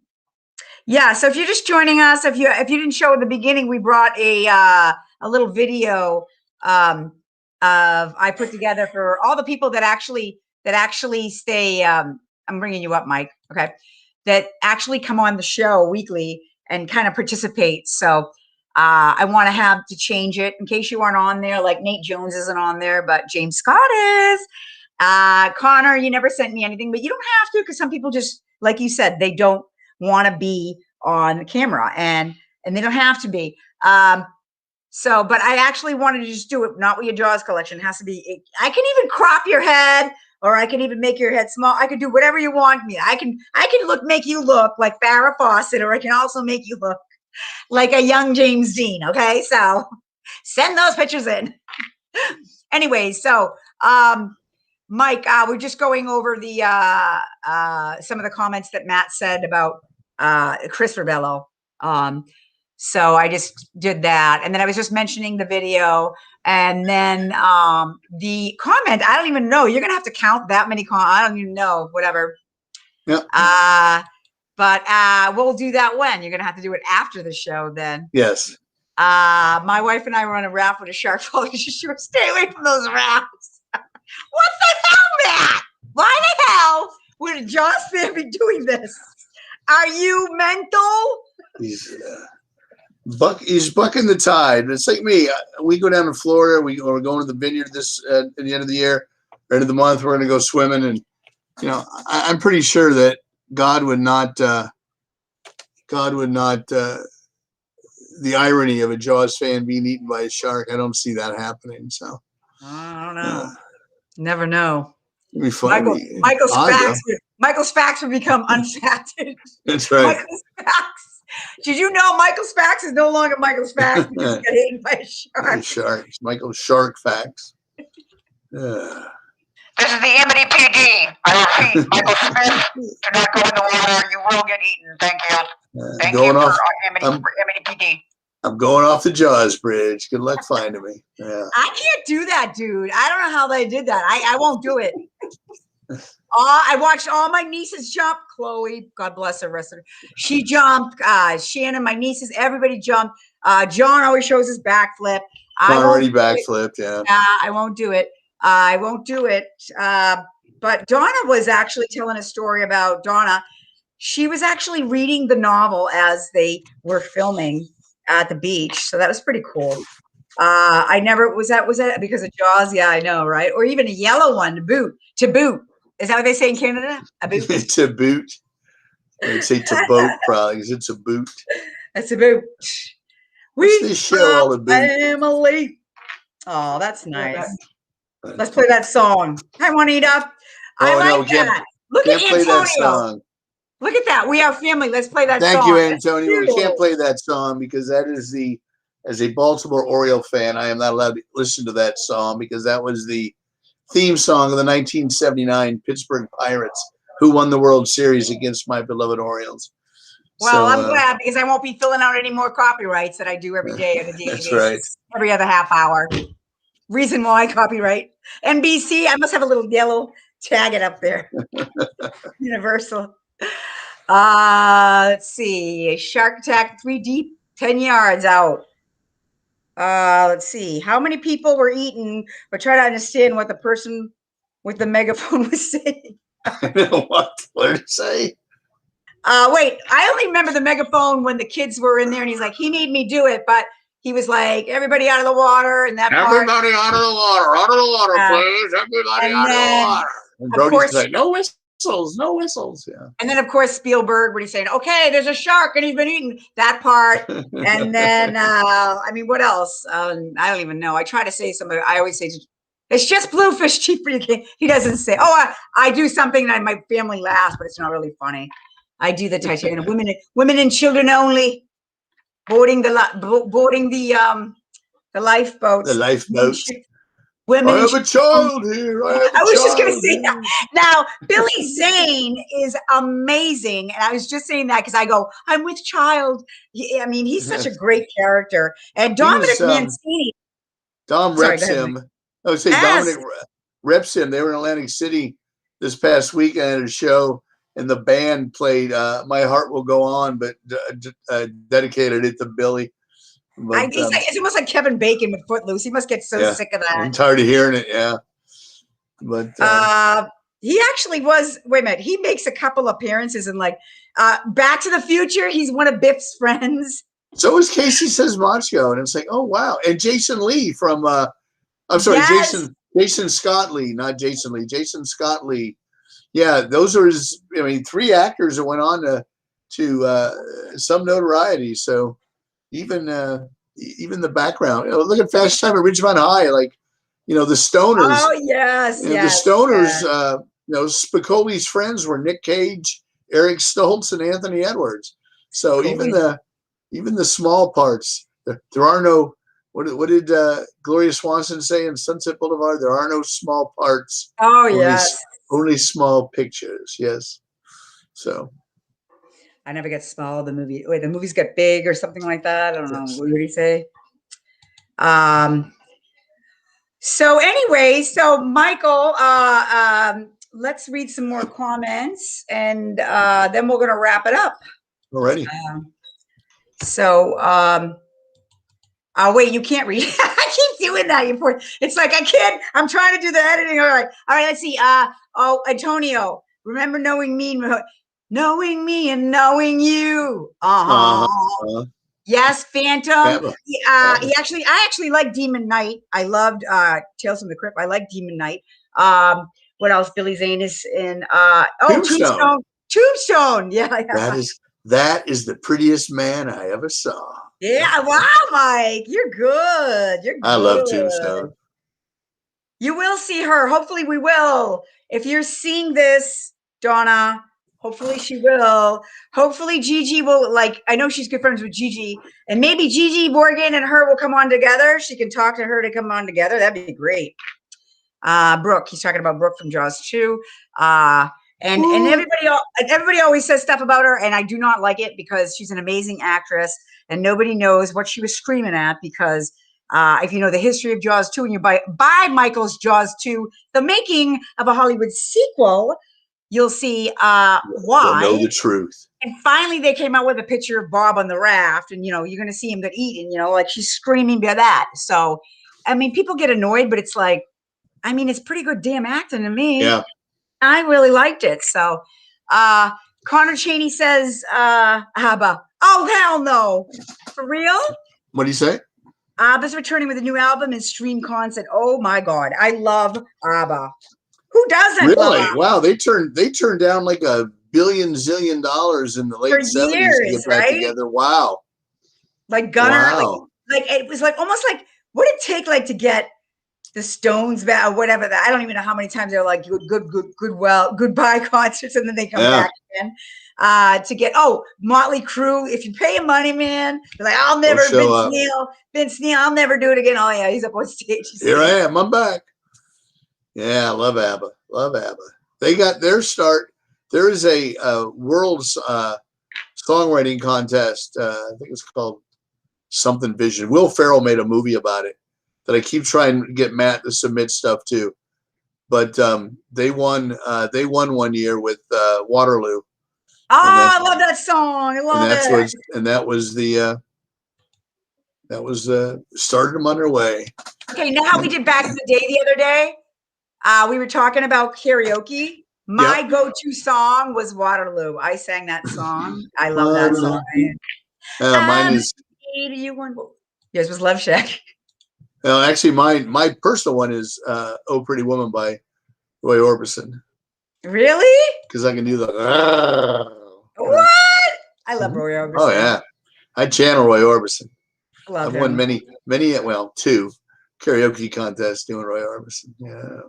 Yeah, so if you're just joining us, if you didn't show at the beginning, we brought a little video of I put together for all the people that actually stay. I'm bringing you up, Mike. Okay, that actually come on the show weekly and kind of participate. So I want to have to change it in case you aren't on there. Like Nate Jones isn't on there, but James Scott is. Connor, you never sent me anything, but you don't have to, because some people just, like you said, they don't want to be on camera, and they don't have to be. So, but I actually wanted to just do it, not with your Jaws collection. It has to be, I can even crop your head, or I can even make your head small. I can do whatever you want me. I can make you look like Farrah Fawcett, or I can also make you look like a young James Dean. Okay. So send those pictures in. Anyway, so, Mike, we're just going over the some of the comments that Matt said about Chris Rebello. So I just did that, and then I was just mentioning the video, and then the comment. I don't even know. You're gonna have to count that many comments. I don't even know. Whatever. Yep. But we'll do that when you're gonna have to do it after the show. Then. Yes. My wife and I were on a raft with a shark. She would stay away from those rafts. What the hell, Matt? Why the hell would a Jaws fan be doing this? Are you mental? He's bucking the tide. It's like me. We go down to Florida. We're going to the Vineyard this at the end of the year, or end of the month. We're going to go swimming, and I'm pretty sure that God would not. The irony of a Jaws fan being eaten by a shark. I don't see that happening. So I don't know. Never know. It'd be fun. Michael's facts would become unfacted. That's right. Michael's facts. Did you know Michael's facts is no longer Michael's facts because he got eaten by a shark? It's Michael's shark facts. This is the Amity PD. I repeat, Michael Smith, do not go in the water. You will get eaten. Thank you. Thank you for Amity PD. I'm going off the Jaws bridge. Good luck finding me. Yeah. I can't do that, dude. I don't know how they did that. I won't do it. I watched all my nieces jump. Chloe, God bless her, rest of her. She jumped. Shannon, my nieces, everybody jumped. John always shows his backflip. Already backflipped, yeah. I won't do it. I won't do it. But Donna was actually telling a story about Donna. She was actually reading the novel as they were filming at the beach. So that was pretty cool. Was that because of Jaws? Yeah, I know, right? Or even a yellow one to boot. Is that what they say in Canada? A boot? To boot. I'd say to boat probably because it's a boot. That's about What's this show all about? family. Oh, that's nice. Let's play that song. Hi, Juanita. I Oh, no, like that. Look at Can't play that Antonio. song. Look at that. We are family. Let's play that song. Thank you, Antonio. We That's can't play that song because that is as a Baltimore Oriole fan, I am not allowed to listen to that song because that was the theme song of the 1979 Pittsburgh Pirates, who won the World Series against my beloved Orioles. Well, So, I'm glad because I won't be filling out any more copyrights that I do every day on a daily That's basis. right. Every other half hour. Reason why copyright. NBC, I must have a little yellow tag it up there. Universal. Let's see. Shark attack 3 deep, 10 yards out. Let's see. How many people were eaten? But try to understand what the person with the megaphone was saying. What did it say? Wait, I only remember the megaphone when the kids were in there and he's like, he made me do it, but he was like, everybody out of the water and that Everybody out of the water, please. Everybody and out of the then, water. And of Brody's course, like, no whistles, no whistles. Yeah. and then of course Spielberg when he's saying, okay, there's a shark and he's been eaten, that part. And then, I mean, what else? I don't even know. I try to say something. I always say, it's just bluefish cheap for you. He doesn't say, oh, I do something that my family laughs, but it's not really funny. I do the Titanic. Women and children only. Boarding the lifeboats. The lifeboats. Women. I have a child here. I was just going to say that. Now, Billy Zane is amazing. And I was just saying that because I go, I'm with child. I mean, he's such a great character. And Dominic Mancini. Dom reps him. I would say Dominic reps him. They were in Atlantic City this past weekend at a show. And the band played My Heart Will Go On, but dedicated it to Billy. But, it's almost like Kevin Bacon with Footloose. He must get so sick of that. I'm tired of hearing it, yeah. But he actually was, wait a minute, he makes a couple appearances in like Back to the Future. He's one of Biff's friends. So is Casey Says Macho. And it's like, oh, wow. And Jason Lee from, I'm sorry, Yes. Jason Scott Lee, not Jason Lee, Jason Scott Lee. Yeah, those are his. I mean, 3 actors that went on to some notoriety. So even the background. Look at Fast Time at Ridgemont High, like the Stoners. Oh yes, the Stoners. Spicoli's friends were Nick Cage, Eric Stoltz, and Anthony Edwards. So even the small parts. There are no. What did Gloria Swanson say in Sunset Boulevard? There are no small parts. Oh yes. Only small pictures, yes. So I never get small. The movie. Wait, the movies get big or something like that. I don't know. What did he say? So anyway, so Michael, let's read some more comments, and then we're gonna wrap it up. Alrighty. Wait, you can't read. I keep doing that. It's like I can't. I'm trying to do the editing. All right. Let's see. Antonio, remember knowing me and knowing you. Yes, Phantom. I actually like Demon Knight. I loved Tales from the Crypt. I like Demon Knight. What else? Billy Zane is in. Tombstone. Tombstone. Yeah. That is the prettiest man I ever saw. Yeah, wow, Mike, you're good. I love Tombstone. You will see her. Hopefully we will. If you're seeing this, Donna, hopefully she will. Hopefully Gigi will, I know she's good friends with Gigi, and maybe Gigi Morgan and her will come on together. She can talk to her to come on together. That'd be great. Brooke, he's talking about Brooke from Jaws 2. And everybody always says stuff about her, and I do not like it because she's an amazing actress, and nobody knows what she was screaming at. Because if you know the history of Jaws 2, and you buy Michael's Jaws 2, the making of a Hollywood sequel, you'll see why. You'll know the truth. And finally, they came out with a picture of Bob on the raft, and you're going to see him get eaten. Like she's screaming by that. So, I mean, people get annoyed, but it's like, I mean, it's pretty good damn acting to me. Yeah. I really liked it. So Connor Chaney says ABBA. Oh, hell no. For real? What do you say? ABBA's returning with a new album and stream concert. Oh my God. I love ABBA. Who doesn't? Really? Wow. They turned down like $1 zillion dollars in the late For 70s to years, get back right? together. Wow. Like Gunner, Wow. like it was like almost like what did it take like to get the Stones back or whatever that I don't even know how many times they're like goodbye concerts and then they come Yeah. back again. To get Motley Crue, if you pay him money, man, they're like, I'll never show up. Vince Neil, I'll never do it again. Oh yeah, he's up on stage. Here I am. I'm back. Yeah, I love ABBA. Love ABBA. They got their start. There is a world songwriting contest. I think it's called something Vision. Will Ferrell made a movie about it that I keep trying to get Matt to submit stuff to. But they won 1 year with Waterloo. I love that song. I love it. That was started them underway. Okay, now how we did back in the day the other day. We were talking about karaoke. My go-to song was Waterloo. I sang that song. I love that song. Mine is. Yours was Love Shack. No, actually, my personal one is "Oh Pretty Woman" by Roy Orbison. Really? Because I can do the. What? I love Roy Orbison. Oh yeah, I channel Roy Orbison. Love I've him. won many, two karaoke contests doing Roy Orbison. Yeah.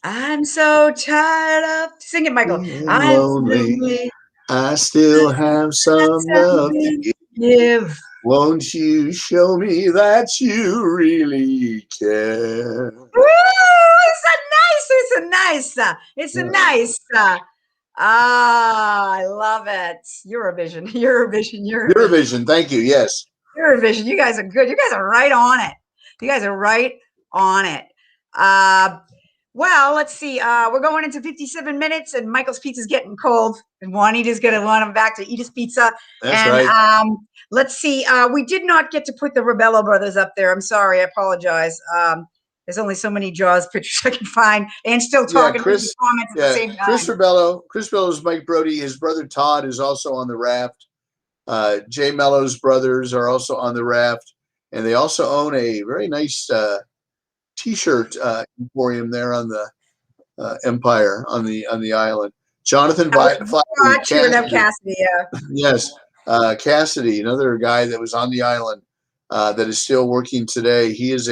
I'm so tired of sing it, Michael. I'm lonely. I still have some love to give. Won't you show me that you really care? Woo! It's a nice. I love it. Eurovision. Eurovision. Thank you. Yes. Eurovision. You guys are good. You guys are right on it. Well, let's see. We're going into 57 minutes, and Michael's pizza's getting cold, and Juanita's going to want him back to eat his pizza. That's right. Let's see. We did not get to put the Rebello brothers up there. I'm sorry. I apologize. There's only so many Jaws pictures I can find, and still talking to the comments at the same time. Chris Rebello is Mike Brody. His brother Todd is also on the raft. Jay Mello's brothers are also on the raft, and they also own a very nice T-shirt emporium there on the Empire on the island. Jonathan Cassidy, yeah. Yes, Cassidy, another guy that was on the island that is still working today. He is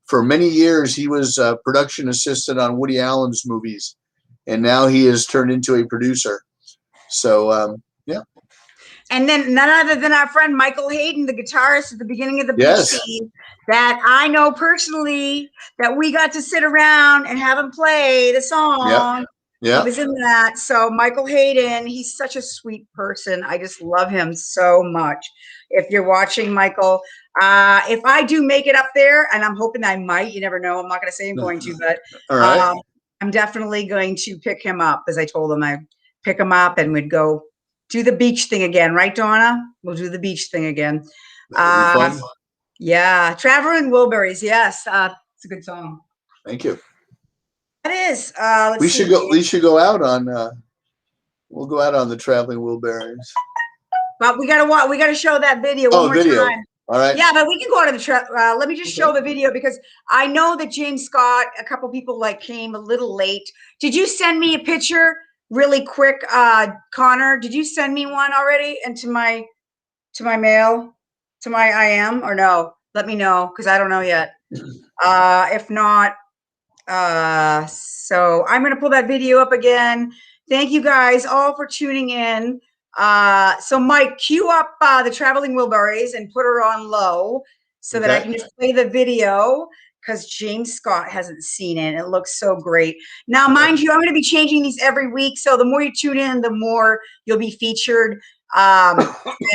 for many years he was a production assistant on Woody Allen's movies, and now he has turned into a producer. So yeah. And then none other than our friend Michael Hayden, the guitarist at the beginning of the beach scene, that I know personally, that we got to sit around and have him play the song. Yeah. He was in that. So Michael Hayden, he's such a sweet person. I just love him so much. If you're watching, Michael, if I do make it up there, and I'm hoping I might, you never know. I'm not going to say I'm going to, but all right. I'm definitely going to pick him up. As I told him, I'd pick him up and we'd go do the beach thing again, right, Donna? We'll do the beach thing again. That would be fun. Yeah, Traveling Wilburys. Yes, it's a good song. Thank you. It is. We should go out on. We'll go out on the Traveling Wilburys. But we gotta show that video one more time. All right. Yeah, but we can go out on the let me just show the video because I know that James Scott, a couple people came a little late. Did you send me a picture? Really quick, Connor, did you send me one already into my mail, to my IM, or no? Let me know because I don't know yet. If not, so I'm gonna pull that video up again. Thank you guys all for tuning in. So Mike, cue up the Traveling Wilburys and put her on low so that I can just play the video. Because James Scott hasn't seen it. It looks so great. Now, mind you, I'm going to be changing these every week. So the more you tune in, the more you'll be featured. And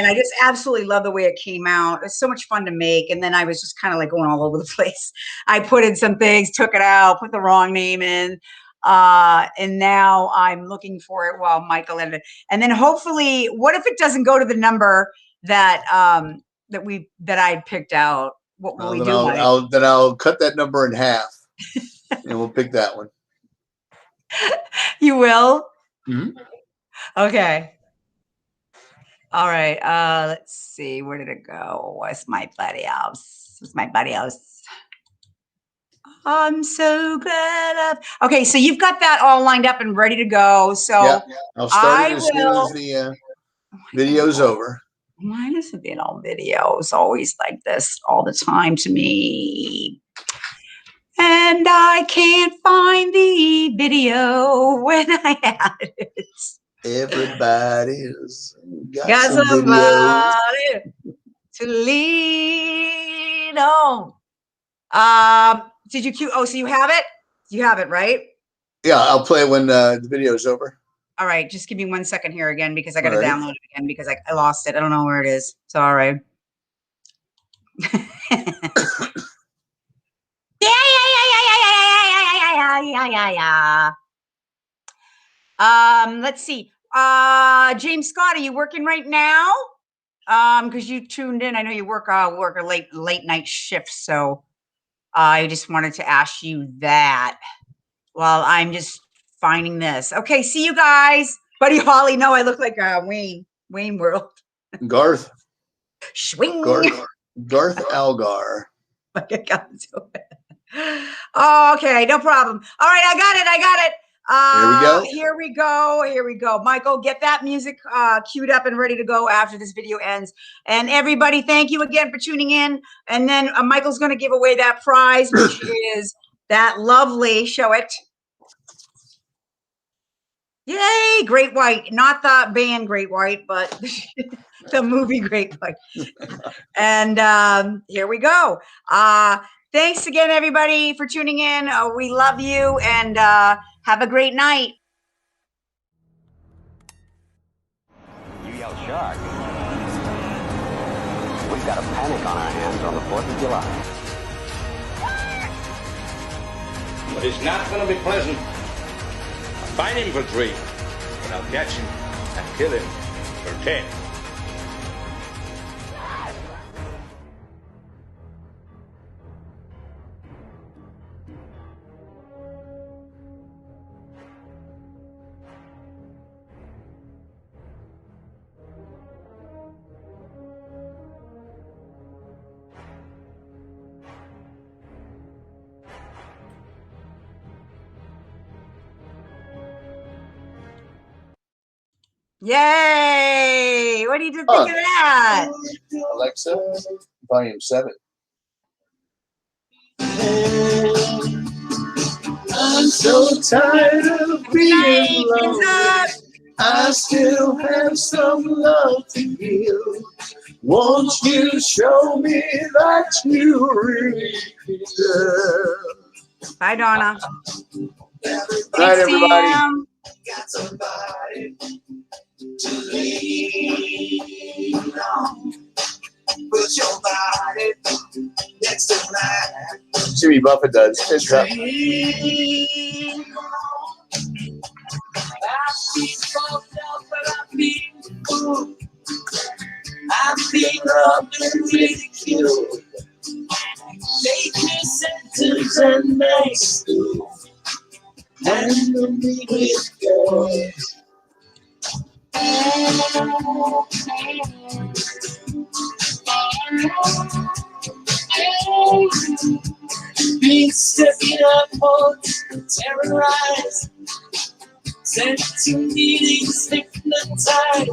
I just absolutely love the way it came out. It's so much fun to make. And then I was just kind of going all over the place. I put in some things, took it out, put the wrong name in. And now I'm looking for it while Michael edited. And then hopefully, what if it doesn't go to the number that that I picked out? What will we do? I'll cut that number in half, and we'll pick that one. You will? Mm-hmm. Okay. All right. Let's see. Where did it go? Where's my buddy house? I'm so glad of. Okay, so you've got that all lined up and ready to go. So Yeah, I'll start I it as soon will. as the video's over. Why does it being all videos always like this all the time to me? And I can't find the video when I had it. Everybody's got Got some videos. somebody to lean on. Did you cue? Oh, so you have it? You have it, right? Yeah, I'll play when the video's over. All right. Just give me 1 second here again because I got to Alrighty. download it again because I lost it. I don't know where it is. Sorry. Let's see. James Scott, are you working right now? Because you tuned in. I know you work a late night shift, so I just wanted to ask you that while I'm just finding this. Okay, see you guys. Buddy Holly, no, I look like Wayne World. Garth Swing. Garth Algar. Like I got to it. Oh, okay, no problem. All right, I got it. Here we go. Michael, get that music queued up and ready to go after this video ends. And everybody, thank you again for tuning in. And then Michael's going to give away that prize, which is that lovely, show it. Yay, Great White. Not the band Great White, but the movie Great White. And here we go. Thanks again, everybody, for tuning in. We love you, and have a great night. You yell shark. We've got a panic on our hands on the 4th of July. But it's not going to be pleasant. I'll find him for 3, but I'll catch him and kill him for 10. Yay! What do you think of that? Alexa, volume 7. I'm so tired of being lonely. I still have some love to give. Won't you show me that you really care? Bye, Donna. Good night, everybody. Sam. Got somebody to lean on. Put your body next to mine. Jimmy Buffett does. It's up. Lean on. I feel fucked up, but I feel cool. I feel loved and ridiculed. Make me sentence and nice. And me with God. Being stepping up on terrorized, sent to meetings hypnotized,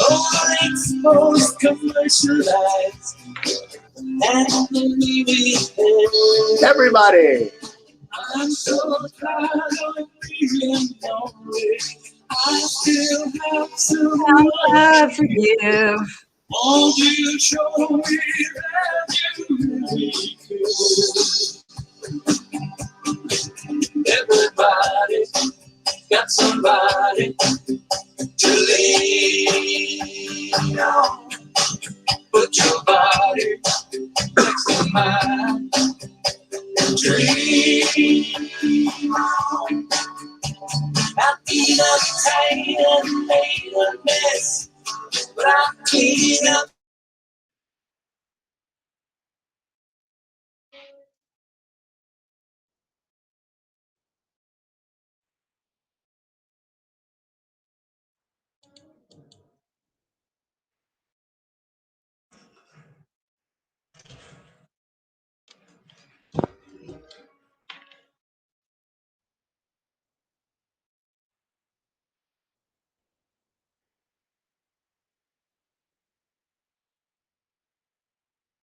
overexposed, commercialized, and me with God. Everybody. I'm so tired of being lonely. I still have some love for you. Won't you show me that you really care? Everybody got somebody to lean on. Put your body next to mine. Dream on. I've been uptight and made a